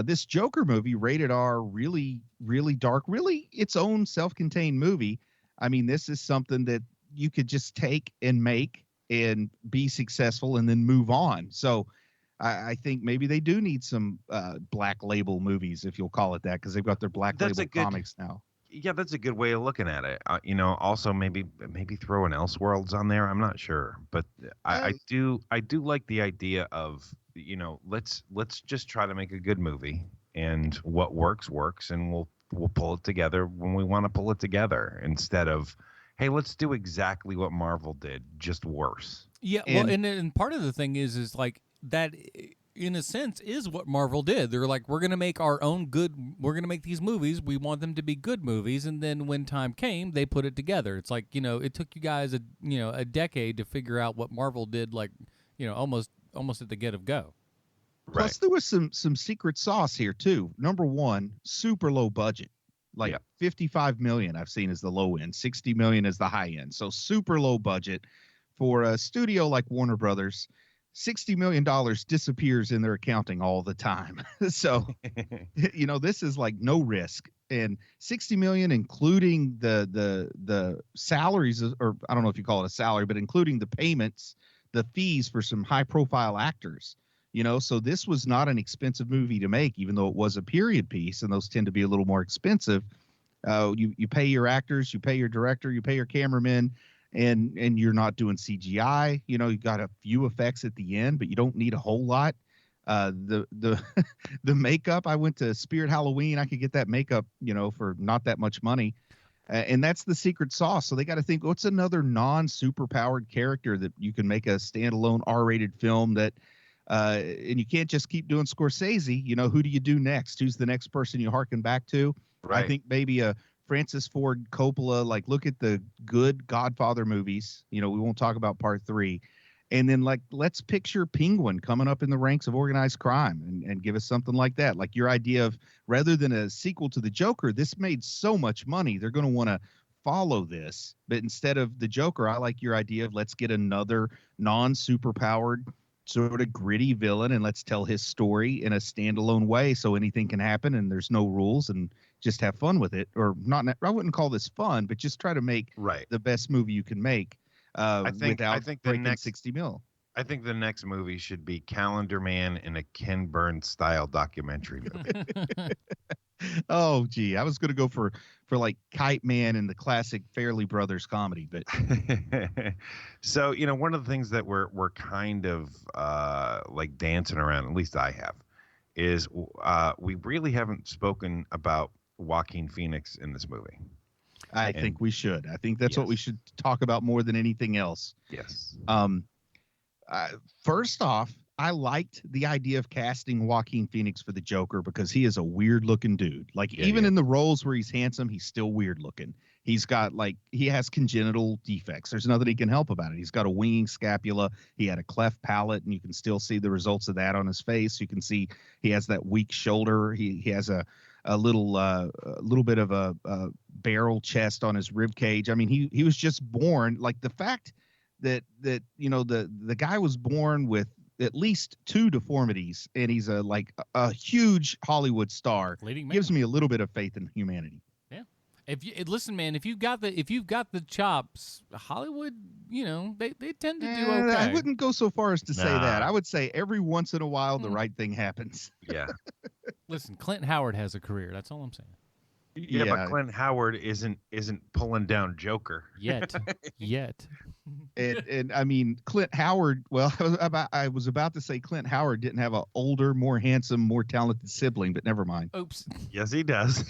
This Joker movie, rated R, really, really dark, really its own self-contained movie. I mean, this is something that you could just take and make and be successful and then move on. So I think maybe they do need some black label movies, if you'll call it that, because they've got their black label comics now. Yeah, that's a good way of looking at it. Also maybe throw an Elseworlds on there. I'm not sure, but I do like the idea of let's just try to make a good movie, and what works, and we'll pull it together when we want to pull it together, instead of hey, let's do exactly what Marvel did, just worse. Yeah, well, and part of the thing is like that, in a sense, is what Marvel did. They're like, we're gonna make our own we're gonna make these movies. We want them to be good movies, and then when time came, they put it together. It's like, it took you guys a decade to figure out what Marvel did, like, almost at the get of go. Plus, there was some secret sauce here too. Number one, super low budget. Like 55 million I've seen as the low end, 60 million is the high end. So super low budget for a studio like Warner Brothers. $60 million disappears in their accounting all the time. So, this is like no risk. And 60 million, including the salaries, or I don't know if you call it a salary, but including the payments, the fees for some high profile actors. So this was not an expensive movie to make, even though it was a period piece, and those tend to be a little more expensive. You pay your actors, you pay your director, you pay your cameramen, and you're not doing CGI. You got a few effects at the end, but you don't need a whole lot. The makeup, I went to Spirit Halloween. I could get that makeup, for not that much money. And that's the secret sauce. So they got to think, what's another non-super powered character that you can make a standalone R-rated film that, and you can't just keep doing Scorsese. Who do you do next? Who's the next person you harken back to? Right. I think maybe a Francis Ford Coppola, like, look at the good Godfather movies. We won't talk about part 3. And then, like, let's picture Penguin coming up in the ranks of organized crime and give us something like that. Like your idea of, rather than a sequel to the Joker, this made so much money, they're going to want to follow this. But instead of the Joker, I like your idea of, let's get another non-super powered sort of gritty villain, and let's tell his story in a standalone way so anything can happen and there's no rules, and just have fun with it. Or not, I wouldn't call this fun, but just try to make the best movie you can make without breaking 60 mil. I think the next movie should be Calendar Man in a Ken Burns style documentary movie. Oh, gee, I was going to go for like Kite Man and the classic Fairley Brothers comedy, but so one of the things that we're kind of like dancing around, at least I have, is we really haven't spoken about Joaquin Phoenix in this movie. I think we should. I think that's what we should talk about more than anything else. Yes. First off, I liked the idea of casting Joaquin Phoenix for the Joker because he is a weird looking dude. Like even in the roles where he's handsome, he's still weird looking. He's got he has congenital defects. There's nothing he can help about it. He's got a winging scapula. He had a cleft palate, and you can still see the results of that on his face. You can see he has that weak shoulder. He has a little bit of a barrel chest on his rib cage. I mean, he was just born, like, the fact that the guy was born with at least 2 deformities, and he's a huge Hollywood star, gives me a little bit of faith in humanity. Yeah. Listen, man, if you've got the chops, Hollywood, they tend to do okay. I wouldn't go so far as to say that. I would say every once in a while the right thing happens. Yeah. Listen, Clint Howard has a career. That's all I'm saying. Yeah, but Clint Howard isn't pulling down Joker yet. And I mean, Clint Howard. Well, I was about to say Clint Howard didn't have an older, more handsome, more talented sibling, but never mind. Oops. Yes, he does.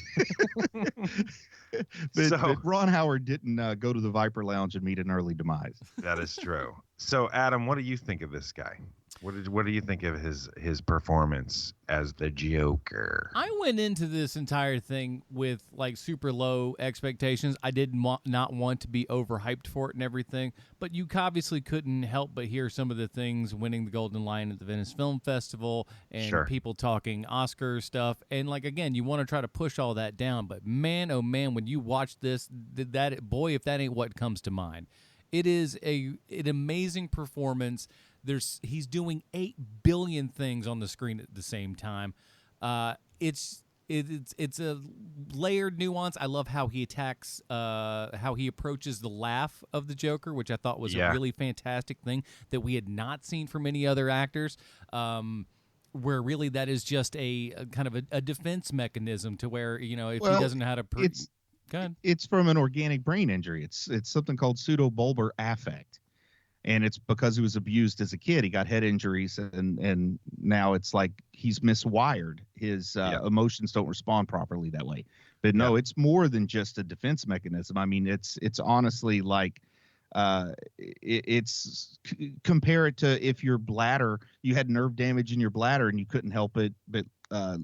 but Ron Howard didn't go to the Viper Lounge and meet an early demise. That is true. So, Adam, what do you think of this guy? What do you think of his performance as the Joker? I went into this entire thing with like super low expectations. I did not want to be overhyped for it and everything, but you obviously couldn't help but hear some of the things, winning the Golden Lion at the Venice Film Festival and people talking Oscar stuff. And like, again, you want to try to push all that down, but man, oh man, when you watch this, if that ain't what comes to mind. It is an amazing performance. He's doing 8 billion things on the screen at the same time. It's a layered nuance. I love how he attacks, how he approaches the laugh of the Joker, which I thought was a really fantastic thing that we had not seen from any other actors. Where really that is just a kind of a defense mechanism to where, if he doesn't know how to. It's from an organic brain injury. It's something called pseudobulbar affect. And it's because he was abused as a kid. He got head injuries, and now it's like he's miswired. His emotions don't respond properly that way. But no, it's more than just a defense mechanism. I mean, it's honestly like compare it to if your bladder, you had nerve damage in your bladder and you couldn't help it but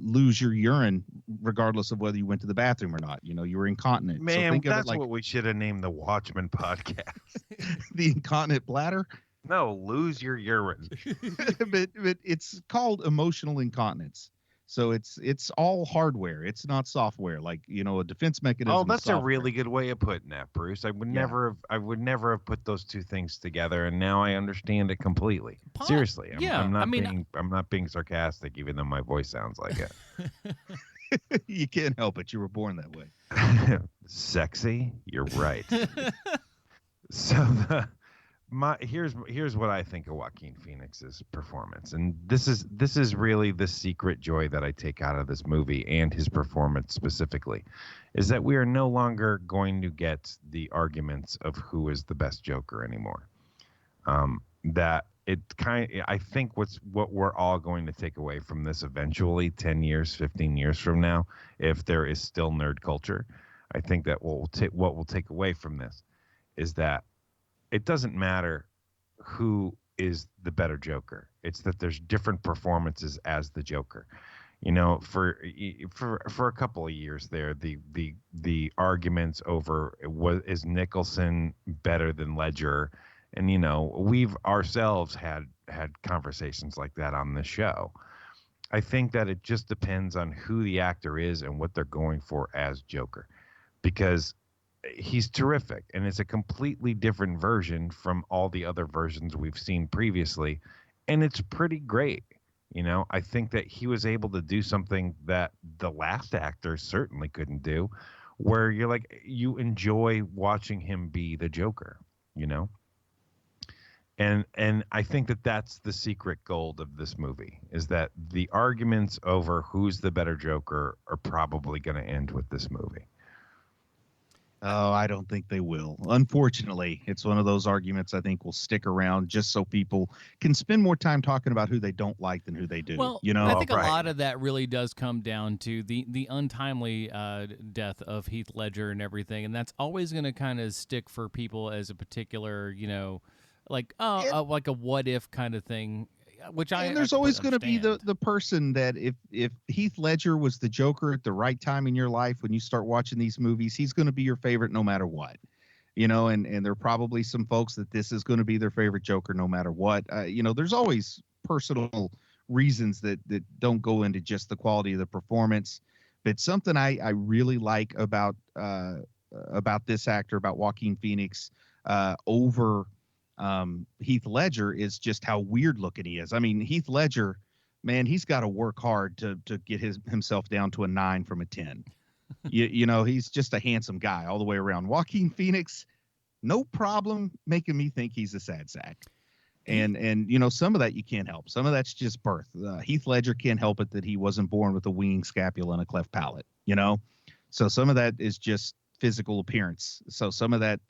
lose your urine regardless of whether you went to the bathroom or not. You were incontinent. Man, so think that's of it like what we should have named the Watchmen podcast. the incontinent bladder. No, lose your urine. but it's called emotional incontinence. So it's all hardware. It's not software. Like, a defense mechanism. Oh, that's a really good way of putting that, Bruce. I would never have put those two things together, and now I understand it completely. Seriously, I'm not being sarcastic, even though my voice sounds like it. You can't help it. You were born that way. Sexy. You're right. So here's what I think of Joaquin Phoenix's performance, and this is really the secret joy that I take out of this movie and his performance specifically, is that we are no longer going to get the arguments of who is the best Joker anymore. That I think what we're all going to take away from this eventually, 10 years, 15 years from now, if there is still nerd culture, I think that what we'll take away from this is that it doesn't matter who is the better Joker. It's that there's different performances as the Joker. For a couple of years there, the arguments over is Nicholson better than Ledger, and we've ourselves had conversations like that on this show. I think that it just depends on who the actor is and what they're going for as Joker, because he's terrific, and it's a completely different version from all the other versions we've seen previously, and it's pretty great. I think that he was able to do something that the last actor certainly couldn't do, where you enjoy watching him be the Joker, and I think that that's the secret gold of this movie, is that the arguments over who's the better Joker are probably going to end with this movie. Oh, I don't think they will. Unfortunately, it's one of those arguments I think will stick around just so people can spend more time talking about who they don't like than who they do. Well, I think a lot of that really does come down to the untimely death of Heath Ledger and everything, and that's always going to kind of stick for people as a particular, like a what if kind of thing. And there's always going to be the person that if Heath Ledger was the Joker at the right time in your life, when you start watching these movies, he's going to be your favorite no matter what, and there are probably some folks that this is going to be their favorite Joker no matter what. There's always personal reasons that don't go into just the quality of the performance, but something I really like about this actor, about Joaquin Phoenix, over Heath Ledger, is just how weird looking he is. I mean, Heath Ledger, man, he's got to work hard to get himself down to a 9 from a 10. He's just a handsome guy all the way around. Joaquin Phoenix, no problem making me think he's a sad sack. And some of that you can't help. Some of that's just birth. Heath Ledger can't help it that he wasn't born with a winging scapula and a cleft palate, So some of that is just physical appearance. So some of that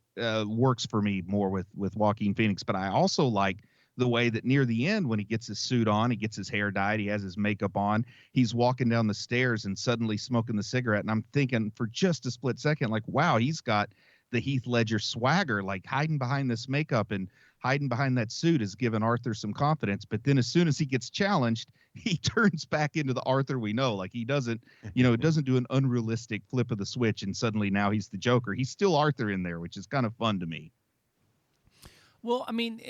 works for me more with Joaquin Phoenix. But I also like the way that near the end, when he gets his suit on, he gets his hair dyed, he has his makeup on, he's walking down the stairs and suddenly smoking the cigarette. And I'm thinking for just a split second, like, wow, he's got the Heath Ledger swagger, like hiding behind this makeup and hiding behind that suit is giving Arthur some confidence. But then as soon as he gets challenged, he turns back into the Arthur we know. Like he doesn't do an unrealistic flip of the switch and suddenly now he's the Joker. He's still Arthur in there, which is kind of fun to me. Well, I mean,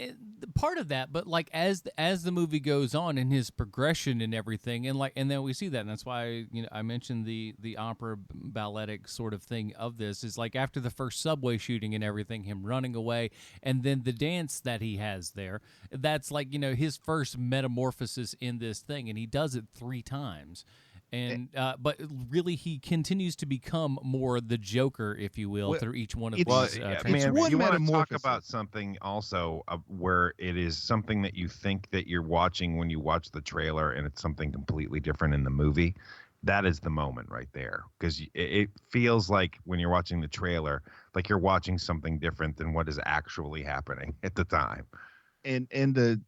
part of that, but like as the movie goes on and his progression and everything, and then we see that, and that's why I mentioned the opera balletic sort of thing of this is like after the first subway shooting and everything, him running away, and then the dance that he has there, that's like his first metamorphosis in this thing, and he does it 3 times. And but really, he continues to become more the Joker, if you will, through each one of these. Man, you want to talk about something also where it is something that you think that you're watching when you watch the trailer, and it's something completely different in the movie. that is the moment right there, because it feels like when you're watching the trailer, like you're watching something different than what is actually happening at the time. And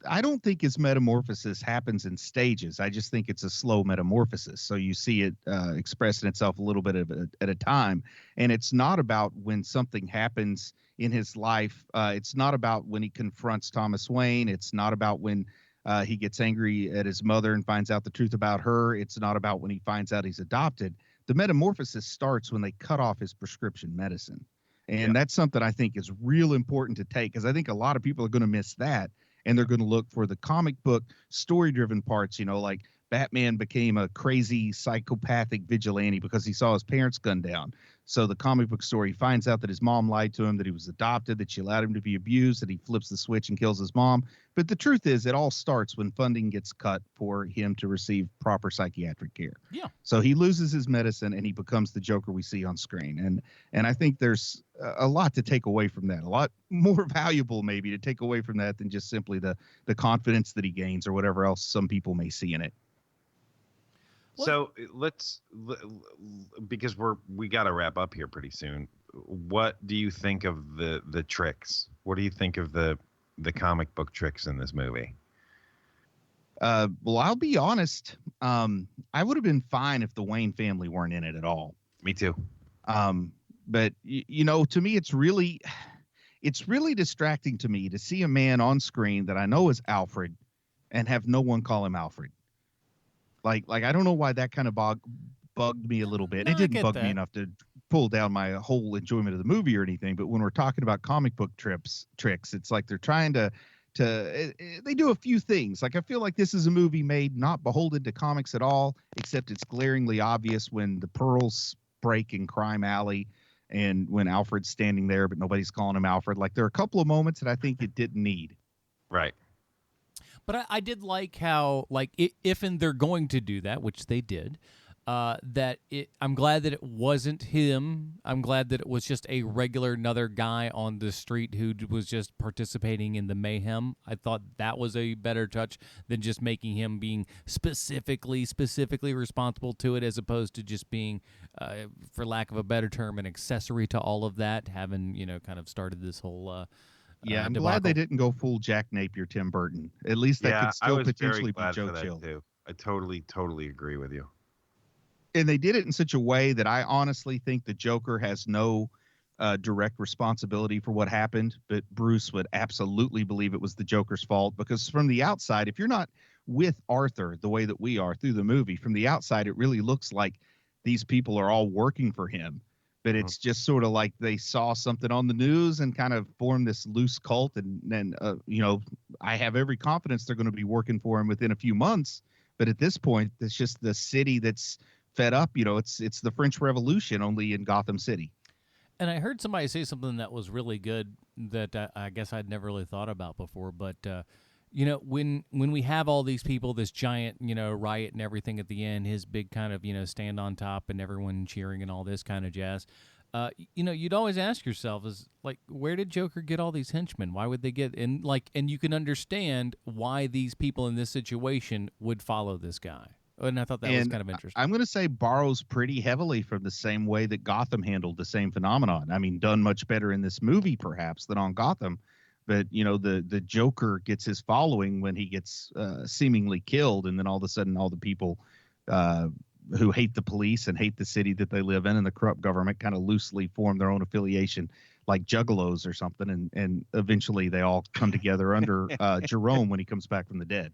I don't think his metamorphosis happens in stages. I just think it's a slow metamorphosis. So you see it expressing itself a little bit at a time. And it's not about when something happens in his life. It's not about when he confronts Thomas Wayne. It's not about when he gets angry at his mother and finds out the truth about her. It's not about when he finds out he's adopted. The metamorphosis starts when they cut off his prescription medicine. And that's something I think is real important to take, because I think a lot of people are going to miss that, and they're going to look for the comic book story-driven parts, like Batman became a crazy psychopathic vigilante because he saw his parents gunned down. So the comic book story, he finds out that his mom lied to him, that he was adopted, that she allowed him to be abused, that he flips the switch and kills his mom. But the truth is, it all starts when funding gets cut for him to receive proper psychiatric care. Yeah. So he loses his medicine and he becomes the Joker we see on screen. And I think there's a lot to take away from that, a lot more valuable maybe to take away from that than just simply the confidence that he gains or whatever else some people may see in it. So because we got to wrap up here pretty soon. What do you think of the tricks? What do you think of the comic book tricks in this movie? Well, I'll be honest. I would have been fine if the Wayne family weren't in it at all. Me too. But to me, it's really distracting to me to see a man on screen that I know is Alfred and have no one call him Alfred. Like I don't know why that kind of bugged me a little bit. No, it didn't bug that. me enough to pull down my whole enjoyment of the movie or anything. But when we're talking about comic book tricks, it's like they're trying to they do a few things. Like I feel like this is a movie made not beholden to comics at all, except it's glaringly obvious when the pearls break in Crime Alley and when Alfred's standing there, but nobody's calling him Alfred. Like there are a couple of moments that I think it didn't need. Right. But I did like how, if and they're going to do that, which they did, I'm glad that it wasn't him. I'm glad that it was just a regular another guy on the street who was just participating in the mayhem. I thought that was a better touch than just making him being specifically responsible to it, as opposed to just being, for lack of a better term, an accessory to all of that, having, kind of started this whole Yeah, I'm debacle. glad they didn't go full Jack Napier, Tim Burton. At least that could still potentially be Joe Chill. Too. I totally agree with you. And they did it in such a way that I honestly think the Joker has no direct responsibility for what happened, but Bruce would absolutely believe it was the Joker's fault, because from the outside, if you're not with Arthur the way that we are through the movie, from the outside, it really looks like these people are all working for him. But it's just sort of like they saw something on the news and kind of formed this loose cult. And then, I have every confidence they're going to be working for him within a few months. But at this point, it's just the city that's fed up. It's the French Revolution, only in Gotham City. And I heard somebody say something that was really good that I guess I'd never really thought about before. But, when we have all these people, this giant, riot and everything at the end, his big kind of, stand on top and everyone cheering and all this kind of jazz, you'd always ask yourself is like, where did Joker get all these henchmen? Why would they get and you can understand why these people in this situation would follow this guy. And I thought that was kind of interesting. I'm going to say borrows pretty heavily from the same way that Gotham handled the same phenomenon. I mean, done much better in this movie, perhaps, than on Gotham. But, the Joker gets his following when he gets seemingly killed. And then all of a sudden, all the people who hate the police and hate the city that they live in and the corrupt government kind of loosely form their own affiliation, like Juggalos or something. And eventually they all come together under Jerome when he comes back from the dead.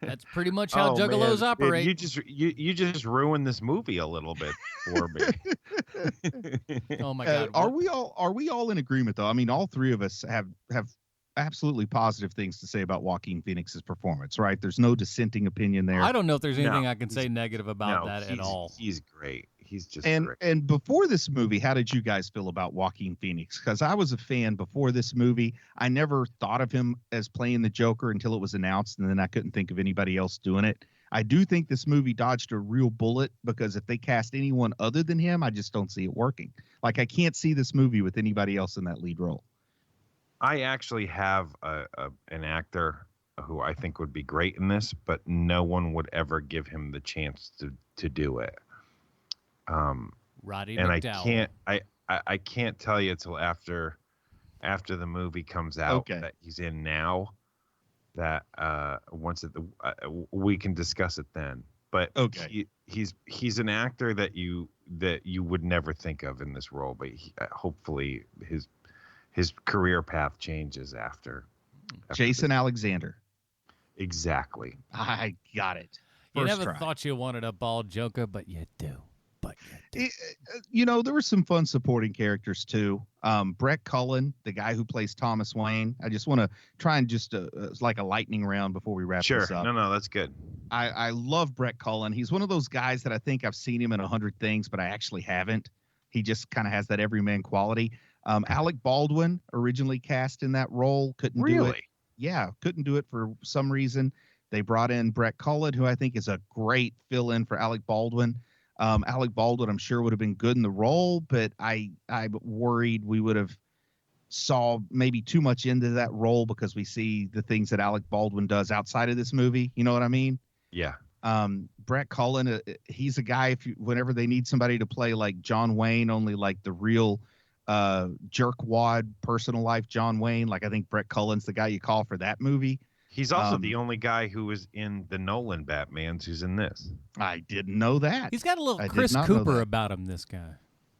That's pretty much how Juggalos operate. You just ruined this movie a little bit for me. Oh my God! Are we all in agreement though? I mean, all three of us have absolutely positive things to say about Joaquin Phoenix's performance, right? There's no dissenting opinion there. I don't know if there's anything I can say negative about that at all. He's great. He's just great. And before this movie, how did you guys feel about Joaquin Phoenix? Because I was a fan before this movie. I never thought of him as playing the Joker until it was announced, and then I couldn't think of anybody else doing it. I do think this movie dodged a real bullet, because if they cast anyone other than him, I just don't see it working. Like, I can't see this movie with anybody else in that lead role. I actually have an actor who I think would be great in this, but no one would ever give him the chance to do it. Roddy And McDowell. I can't tell you till after the movie comes out Okay. that he's in now. That we can discuss it then. But Okay. he's an actor that you would never think of in this role. But hopefully his career path changes after Jason Alexander. Exactly. I got it. You First never try. thought you wanted a bald Joker, but you do. There were some fun supporting characters too. Brett Cullen, the guy who plays Thomas Wayne. I just want to try and just like a lightning round before we wrap Sure. this up. No, that's good. I love Brett Cullen. He's one of those guys that I think I've seen him in 100 things, but I actually haven't. He just kind of has that everyman quality. Alec Baldwin, originally cast in that role, couldn't do it. Yeah, couldn't do it for some reason. They brought in Brett Cullen, who I think is a great fill-in for Alec Baldwin. Alec Baldwin, I'm sure, would have been good in the role, but I'm worried we would have saw maybe too much into that role because we see the things that Alec Baldwin does outside of this movie. You know what I mean? Yeah. Brett Cullen, he's a guy, whenever they need somebody to play like John Wayne, only like the real jerkwad personal life John Wayne, like I think Brett Cullen's the guy you call for that movie. He's also the only guy who was in the Nolan Batmans who's in this. I didn't know that. He's got a little I did Chris not know Cooper that. about him, this guy.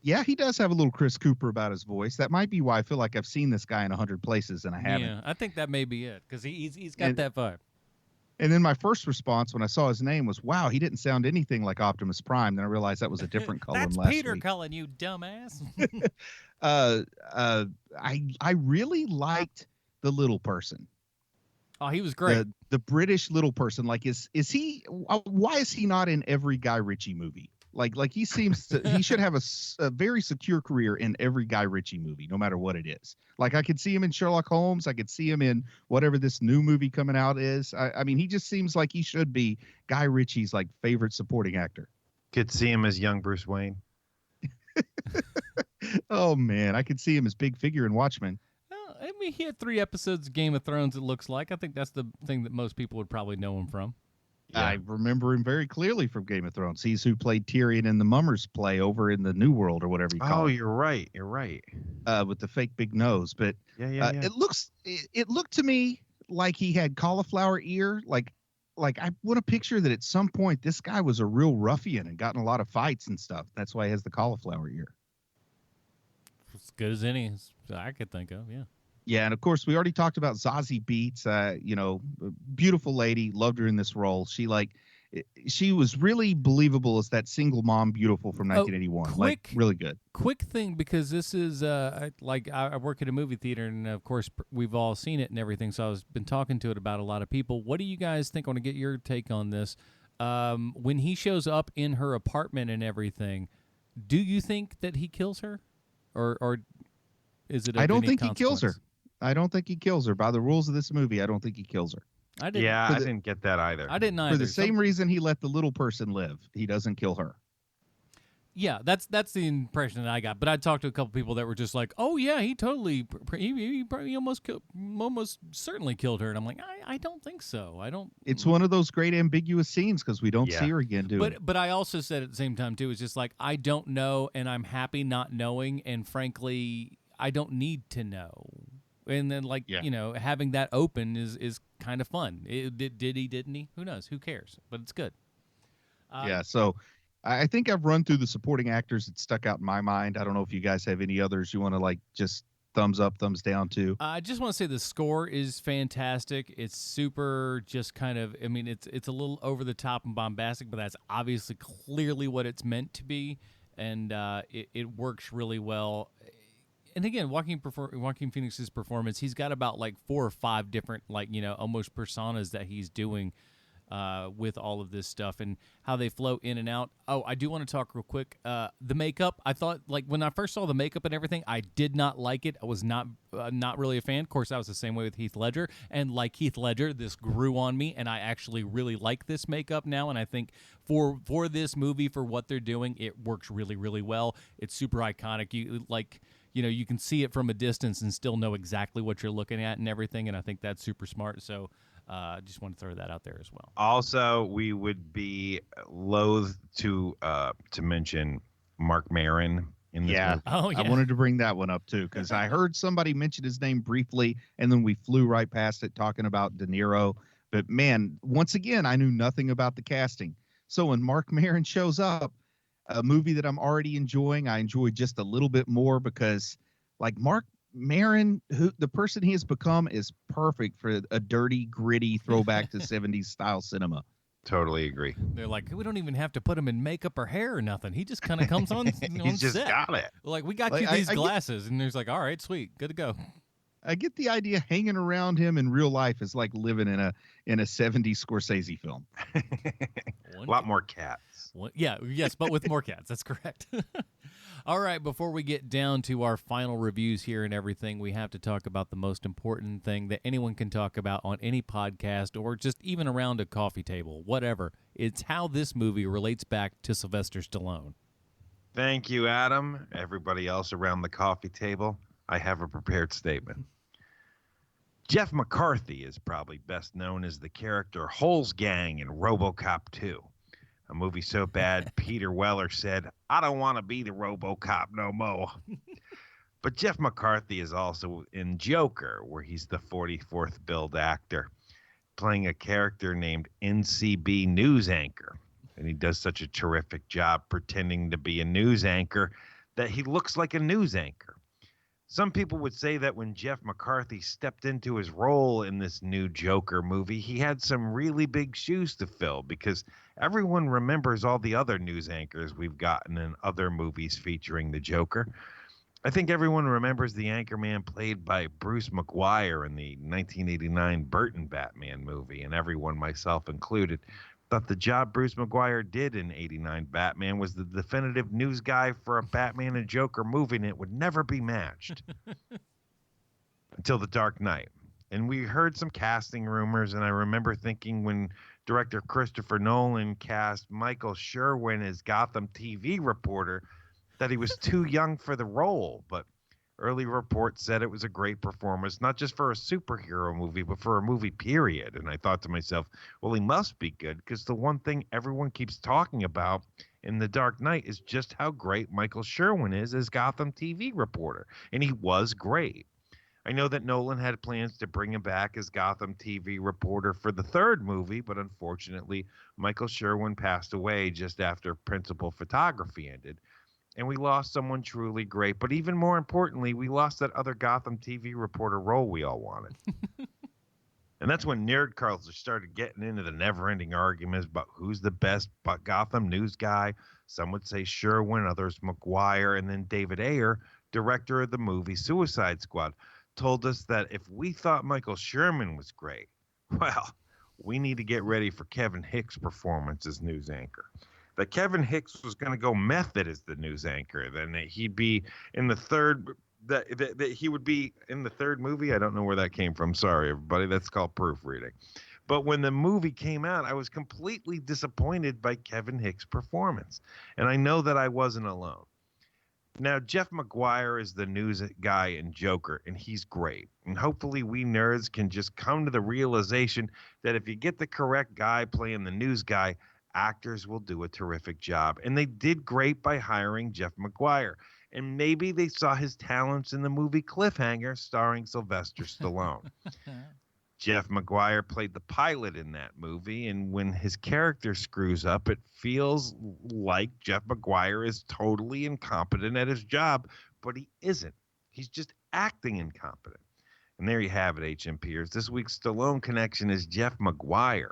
Yeah, he does have a little Chris Cooper about his voice. That might be why I feel like I've seen this guy in 100 places and I haven't. Yeah, I think that may be it because he's got that vibe. And then my first response when I saw his name was, wow, he didn't sound anything like Optimus Prime. Then I realized that was a different Cullen That's last Peter week. Cullen, you dumbass. I really liked the little person. Oh, he was great. The British little person. Like, is he? Why is he not in every Guy Ritchie movie? Like he seems to. He should have a very secure career in every Guy Ritchie movie, no matter what it is. Like I could see him in Sherlock Holmes. I could see him in whatever this new movie coming out is. I mean, he just seems like he should be Guy Ritchie's like favorite supporting actor. Could see him as young Bruce Wayne. Oh man, I could see him as Big Figure in Watchmen. I mean, he had 3 episodes of Game of Thrones, it looks like. I think that's the thing that most people would probably know him from. Yeah. I remember him very clearly from Game of Thrones. He's who played Tyrion in the Mummers play over in the New World or whatever you call it. You're right. You're right. With the fake big nose. But Yeah. it looked to me like he had cauliflower ear. Like I want to picture that at some point this guy was a real ruffian and got in a lot of fights and stuff. That's why he has the cauliflower ear. As good as any I could think of, yeah. Yeah, and of course we already talked about Zazie Beetz. Beautiful lady, loved her in this role. She was really believable as that single mom, beautiful from 1981. Like really good. Quick thing, because this is I work at a movie theater, and of course we've all seen it and everything. So I've been talking to it about a lot of people. What do you guys think? I want to get your take on this. When he shows up in her apartment and everything, do you think that he kills her, or is it? I don't think he kills her. I don't think he kills her. By the rules of this movie, I don't think he kills her. I didn't. Yeah, I didn't get that either. I didn't either. For the same reason he let the little person live, he doesn't kill her. Yeah, that's the impression that I got. But I talked to a couple people that were just like, "Oh yeah, he almost certainly killed her." And I'm like, I don't think so. I don't. It's one of those great ambiguous scenes because we don't see her again, do we? But I also said at the same time too, it's just like I don't know, and I'm happy not knowing, and frankly, I don't need to know. And then, having that open is kind of fun. Did he? Didn't he? Who knows? Who cares? But it's good. Yeah. So I think I've run through the supporting actors that stuck out in my mind. I don't know if you guys have any others you want to just thumbs up, thumbs down to. I just want to say the score is fantastic. It's super, just kind of. I mean, it's a little over the top and bombastic, but that's obviously clearly what it's meant to be, and it works really well. And again, Joaquin Phoenix's performance, he's got about 4 or 5 different, almost personas that he's doing with all of this stuff and how they flow in and out. Oh, I do want to talk real quick. The makeup, I thought, when I first saw the makeup and everything, I did not like it. I was not really a fan. Of course, I was the same way with Heath Ledger. And like Heath Ledger, this grew on me, and I actually really like this makeup now. And I think for this movie, for what they're doing, it works really, really well. It's super iconic. you can see it from a distance and still know exactly what you're looking at and everything. And I think that's super smart. So I just want to throw that out there as well. Also, we would be loath to mention Mark Maron in this movie. Oh, yeah. I wanted to bring that one up too, because I heard somebody mention his name briefly, and then we flew right past it talking about De Niro. But man, once again, I knew nothing about the casting. So when Mark Maron shows up, a movie that I'm already enjoying, I enjoy just a little bit more because, like, Mark Maron, the person he has become, is perfect for a dirty, gritty throwback to 70s style cinema. Totally agree. They're like, we don't even have to put him in makeup or hair or nothing. He just kind of comes on. He's just set. got it. Like, we got you these glasses, and there's like, all right, sweet, good to go. I get the idea hanging around him in real life is like living in a 70s Scorsese film. A lot more cats. Yes, but with more cats. That's correct. All right, before we get down to our final reviews here and everything, we have to talk about the most important thing that anyone can talk about on any podcast or just even around a coffee table, whatever. It's how this movie relates back to Sylvester Stallone. Thank you, Adam. Everybody else around the coffee table, I have a prepared statement. Jeff McCarthy is probably best known as the character Holes Gang in RoboCop 2. A movie so bad, Peter Weller said, I don't want to be the RoboCop no more. But Jeff McCarthy is also in Joker, where he's the 44th billed actor, playing a character named NCB News Anchor. And he does such a terrific job pretending to be a news anchor that he looks like a news anchor. Some people would say that when Jeff McCarthy stepped into his role in this new Joker movie, he had some really big shoes to fill because everyone remembers all the other news anchors we've gotten in other movies featuring the Joker. I think everyone remembers the anchorman played by Bruce McGuire in the 1989 Burton Batman movie, and everyone, myself included, thought the job Bruce McGuire did in 89 Batman was the definitive news guy for a Batman and Joker movie, and it would never be matched. Until The Dark Knight. And we heard some casting rumors, and I remember thinking when director Christopher Nolan cast Michael Sherwin as Gotham TV reporter that he was too young for the role, but early reports said it was a great performance, not just for a superhero movie, but for a movie period. And I thought to myself, well, he must be good, because the one thing everyone keeps talking about in The Dark Knight is just how great Michael Sherwin is as Gotham TV reporter. And he was great. I know that Nolan had plans to bring him back as Gotham TV reporter for the third movie, but unfortunately, Michael Sherwin passed away just after principal photography ended. And we lost someone truly great. But even more importantly, we lost that other Gotham TV reporter role we all wanted. And that's when nerd culture started getting into the never-ending arguments about who's the best Gotham news guy. Some would say Sherwin, others McGuire, and then David Ayer, director of the movie Suicide Squad, told us that if we thought Michael Sherman was great, well, we need to get ready for Kevin Hicks' performance as news anchor. That Kevin Hicks was going to go method as the news anchor, then that he'd be in the third, that he would be in the third movie. I don't know where that came from. Sorry, everybody. That's called proofreading. But when the movie came out, I was completely disappointed by Kevin Hicks' performance. And I know that I wasn't alone. Now, Jeff McGuire is the news guy in Joker, and he's great. And hopefully we nerds can just come to the realization that if you get the correct guy playing the news guy, actors will do a terrific job. And they did great by hiring Jeff McGuire. And maybe they saw his talents in the movie Cliffhanger starring Sylvester Stallone. Jeff McGuire played the pilot in that movie, and when his character screws up, it feels like Jeff McGuire is totally incompetent at his job, but he isn't. He's just acting incompetent. And there you have it, HMPers. This week's Stallone connection is Jeff McGuire.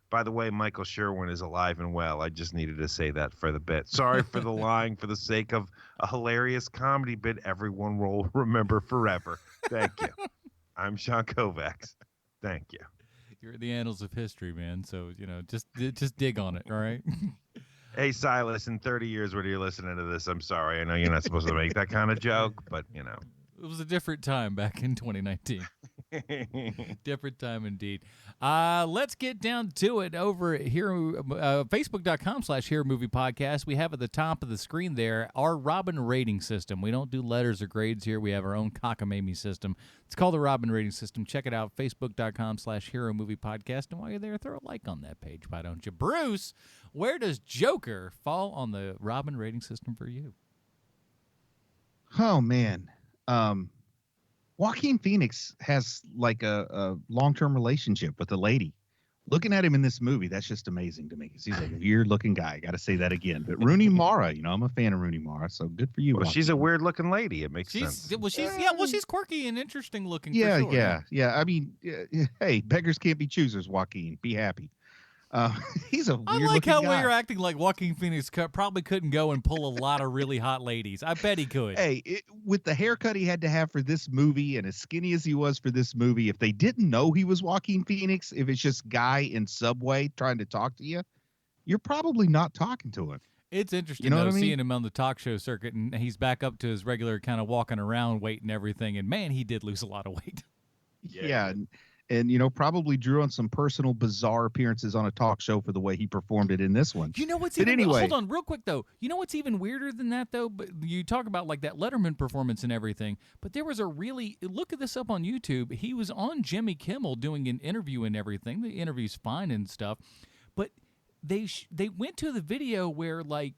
By the way, Michael Sherwin is alive and well. I just needed to say that for the bit. Sorry for the lying for the sake of a hilarious comedy bit everyone will remember forever. Thank you. I'm Sean Kovacs. Thank you. You're in the annals of history, man. So, just dig on it, all right? Hey, Silas, in 30 years when you're listening to this, I'm sorry. I know you're not supposed to make that kind of joke, but, It was a different time back in 2019. Different time indeed. Let's get down to it over here. Facebook.com/Hero Movie Podcast. We have at the top of the screen there our Robin rating system. We don't do letters or grades here. We have our own cockamamie system. It's called the Robin rating system. Check it out. Facebook.com/Hero Movie Podcast. And while you're there, throw a like on that page. Why don't you? Bruce, where does Joker fall on the Robin rating system for you? Oh, man. Joaquin Phoenix has like a long-term relationship with a lady. Looking at him in this movie, that's just amazing to me. Because he's like a weird-looking guy. I got to say that again. But Rooney Mara, I'm a fan of Rooney Mara, so good for you. Well, Joaquin. she's a weird-looking lady. It makes sense. Well, she's quirky and interesting looking. Yeah, for sure. yeah. I mean, hey, beggars can't be choosers, Joaquin. Be happy. He's a weird I like how guy. you're acting like Joaquin Phoenix probably couldn't go and pull a lot of really hot ladies. I bet he could. Hey, with the haircut he had to have for this movie and as skinny as he was for this movie, if they didn't know he was Joaquin Phoenix, if it's just guy in Subway trying to talk to you, you're probably not talking to him. It's interesting, You know though, what I mean? seeing him on the talk show circuit, and he's back up to his regular kind of walking around weight and everything, and man, he did lose a lot of weight. Yeah. And probably drew on some personal bizarre appearances on a talk show for the way he performed it in this one. You know what's But even anyway. hold on real quick though. You know what's even weirder than that though? But you talk about like that Letterman performance and everything, but there was a really look at this up on YouTube. He was on Jimmy Kimmel doing an interview and everything. The interview's fine and stuff, but they went to the video where like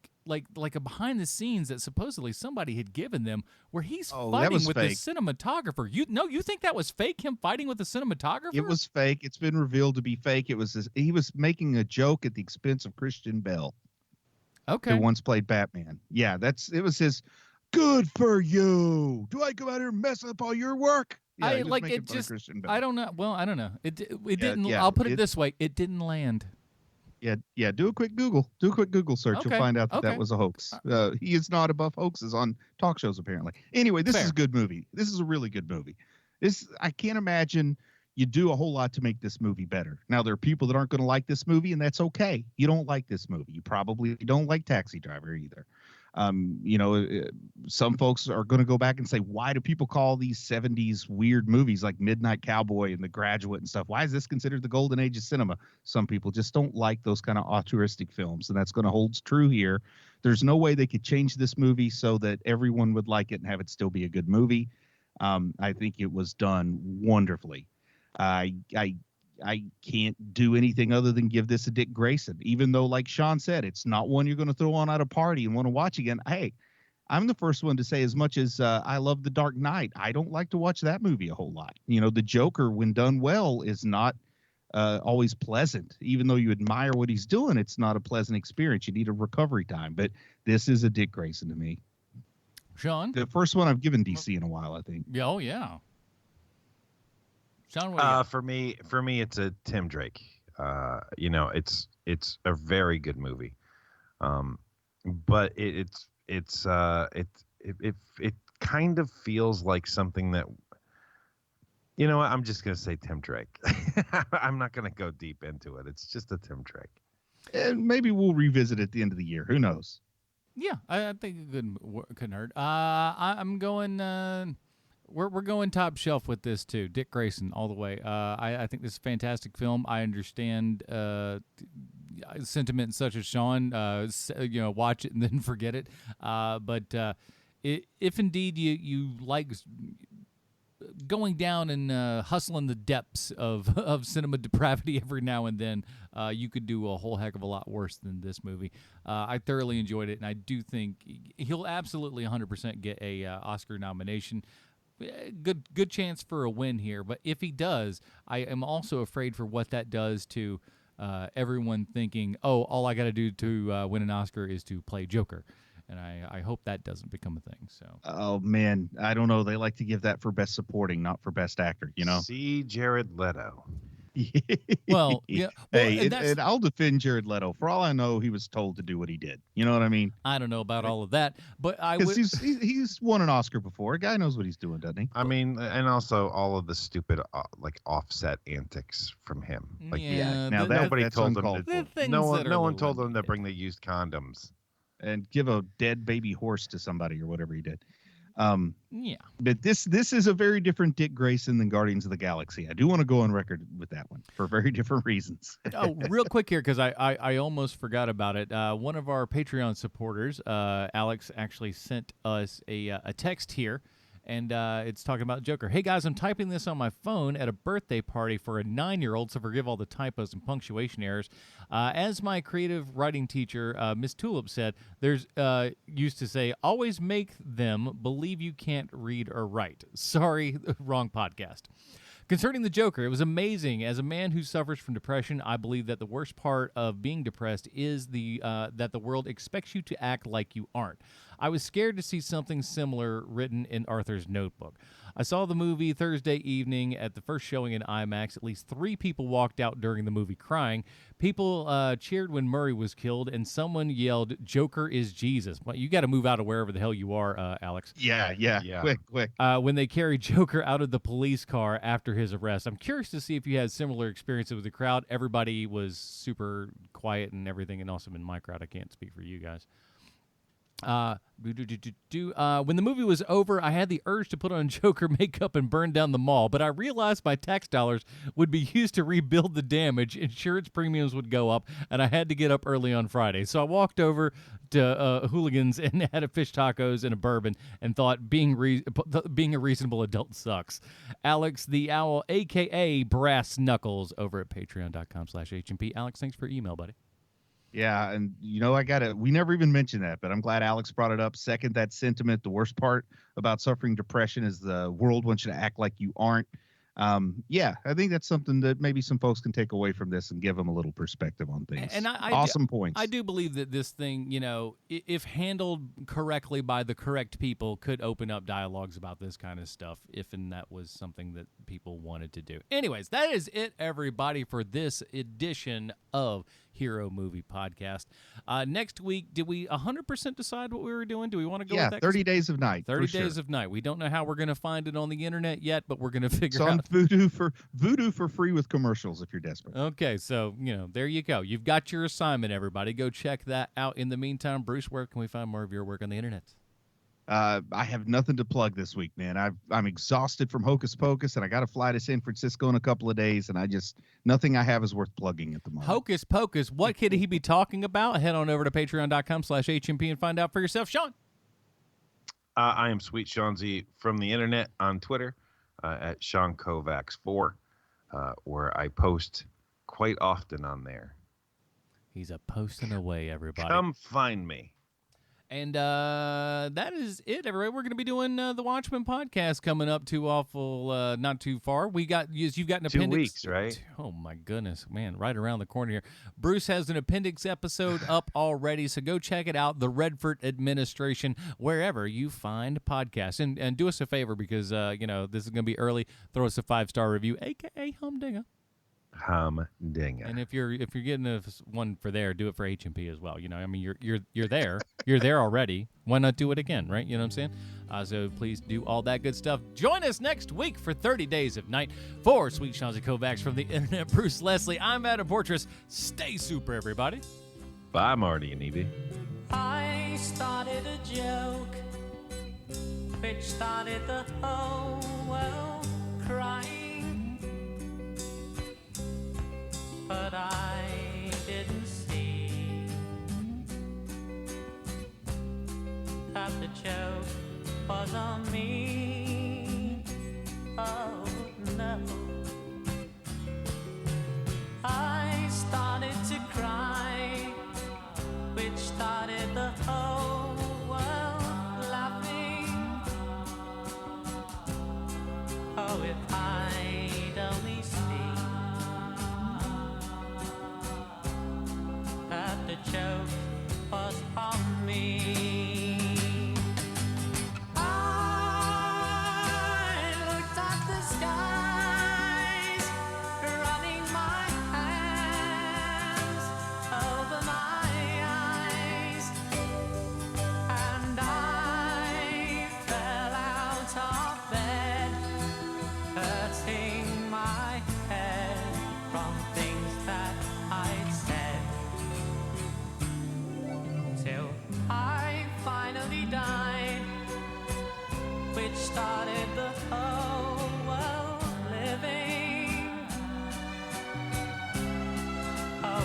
a behind the scenes that supposedly somebody had given them where he's that fighting was with fake. the cinematographer. You think that was fake, him fighting with the cinematographer? It was fake. It's been revealed to be fake. He was making a joke at the expense of Christian Bale, okay. who once played Batman. Yeah, it was his good for you. Do I come out here and mess up all your work? Yeah, he was making fun of Christian Bale. I don't know. Well, I don't know. It didn't. yeah, I'll put it this way. It didn't land. Yeah. Do a quick Google. Do a quick Google search. Okay, You'll find out that okay. that was a hoax. He is not above hoaxes on talk shows, apparently. Anyway, this Fair. is a good movie. This is a really good movie. I can't imagine you do a whole lot to make this movie better. Now, there are people that aren't going to like this movie, and that's okay. You don't like this movie. You probably don't like Taxi Driver either. Some folks are going to go back and say, why do people call these 70s weird movies like Midnight Cowboy and The Graduate and stuff? Why is this considered the golden age of cinema? Some people just don't like those kind of altruistic films, and that's going to hold true here. There's no way they could change this movie so that everyone would like it and have it still be a good movie. I think it was done wonderfully. I can't do anything other than give this a Dick Grayson, even though, like Sean said, it's not one you're going to throw on at a party and want to watch again. Hey, I'm the first one to say, as much as I love The Dark Knight, I don't like to watch that movie a whole lot. The Joker, when done well, is not always pleasant. Even though you admire what he's doing, it's not a pleasant experience. You need a recovery time. But this is a Dick Grayson to me. Sean? The first one I've given DC in a while, I think. Oh, yeah. Sean, what do you got? For me, it's a Tim Drake. It's a very good movie, but it kind of feels like something that, what, I'm just gonna say Tim Drake. I'm not gonna go deep into it. It's just a Tim Drake. And maybe we'll revisit it at the end of the year. Who knows? Yeah, I think it couldn't hurt. I'm going. We're going top shelf with this too. Dick Grayson all the way. I think this is a fantastic film. I understand sentiment such as Sean. Watch it and then forget it. But if indeed you like going down and hustling the depths of cinema depravity every now and then, you could do a whole heck of a lot worse than this movie. I thoroughly enjoyed it, and I do think he'll absolutely 100% get a Oscar nomination. Good chance for a win here, but if he does, I am also afraid for what that does to everyone thinking, oh, all I got to do to win an Oscar is to play Joker, and I hope that doesn't become a thing. So, oh man, I don't know. They like to give that for best supporting, not for best actor. See Jared Leto. Well, yeah. Well, Hey, and I'll defend Jared Leto. For all I know, he was told to do what he did. You know what I mean? I don't know about all of that, but I Because would. he's won an Oscar before. A guy knows what he's doing, doesn't he? I mean, and also all of the stupid offset antics from him. Like, Yeah, now nobody that's told him uncalled The for. things no that are one little told him to unfair. bring the used condoms. And give a dead baby horse to somebody or whatever he did. Yeah. But this is a very different Dick Grayson than Guardians of the Galaxy. I do want to go on record with that one for very different reasons. Oh, real quick here, because I almost forgot about it. One of our Patreon supporters, Alex, actually sent us a text here, and it's talking about Joker. Hey, guys, I'm typing this on my phone at a birthday party for a 9-year-old, so forgive all the typos and punctuation errors. As my creative writing teacher, Miss Tulip, said, there's used to say, always make them believe you can't read or write. Sorry, wrong podcast. Concerning the Joker, it was amazing. As a man who suffers from depression, I believe that the worst part of being depressed is that the world expects you to act like you aren't. I was scared to see something similar written in Arthur's Notebook. I saw the movie Thursday evening at the first showing in IMAX. At least 3 people walked out during the movie crying. People cheered when Murray was killed, and someone yelled, "Joker is Jesus." Well, you got to move out of wherever the hell you are, Alex. Yeah. Quick. When they carried Joker out of the police car after his arrest. I'm curious to see if you had similar experiences with the crowd. Everybody was super quiet and everything, and also in my crowd. I can't speak for you guys. When the movie was over, I had the urge to put on Joker makeup and burn down the mall, but I realized my tax dollars would be used to rebuild the damage, insurance premiums would go up, and I had to get up early on Friday. So I walked over to Hooligans and had a fish tacos and a bourbon and thought being a reasonable adult sucks. Alex the Owl, a.k.a. Brass Knuckles, over at patreon.com/HMP. Alex, thanks for your email, buddy. Yeah, and we never even mentioned that, but I'm glad Alex brought it up. Second, that sentiment. The worst part about suffering depression is the world wants you to act like you aren't. Yeah, I think that's something that maybe some folks can take away from this and give them a little perspective on things. And awesome points. I do believe that this thing, if handled correctly by the correct people, could open up dialogues about this kind of stuff, if and that was something that people wanted to do. Anyways, that is it, everybody, for this edition of Hero Movie Podcast. Next week, did we 100% decide what we were doing? Do we want to go with that? 30 Days of Night. 30 Days of Night. We don't know how we're going to find it on the internet yet, but we're going to figure out. Voodoo for free with commercials if you're desperate. Okay, so, there you go. You've got your assignment, everybody. Go check that out. In the meantime, Bruce, where can we find more of your work on the internet? I have nothing to plug this week, man. I'm exhausted from Hocus Pocus, and I got to fly to San Francisco in a couple of days, and nothing I have is worth plugging at the moment. Hocus Pocus, what could he be talking about? Head on over to patreon.com/HMP and find out for yourself. Sean? I am Sweet Sean Z from the internet on Twitter at Sean Kovacs 4, where I post quite often on there. He's a posting away, everybody. Come find me. And that is it, everybody. We're going to be doing the Watchmen podcast coming up not too far. You've got an appendix. 2 weeks, right? Oh, my goodness, man, right around the corner here. Bruce has an appendix episode up already, so go check it out, The Redford Administration, wherever you find podcasts. And do us a favor because, this is going to be early. Throw us a 5-star review, a.k.a. Humdinger. Humdinger. And if you're getting one for there, do it for HMP as well. You're there. You're there already. Why not do it again, right? You know what I'm saying? So please do all that good stuff. Join us next week for 30 Days of Night. For Sweet Shanzi Kovacs from the internet, Bruce Leslie, I'm Adam Portrais. Stay super, everybody. Bye, Marty and Evie. I started a joke which started the whole world crying. But I didn't see that the joke was on me. Oh no. I started to cry, which started the whole world laughing. Oh, if I'd only seen that the joke was on me. I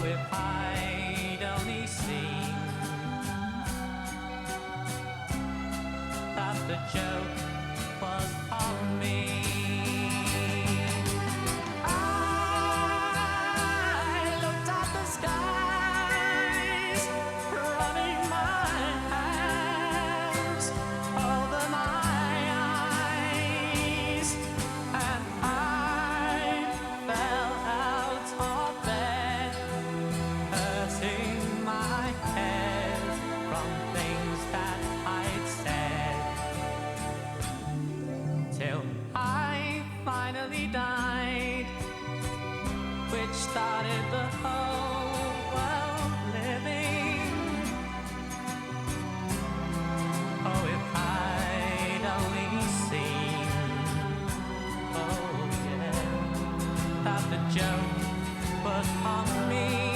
Oh, if I'd only seen that the joke was on me. I looked at the skies, running my hands over my eyes, and I fell out of bed, hurting my head from things that I'd said, till I finally died, which started the whole world living. Oh, if I'd only seen, oh yeah, that the joke was on me.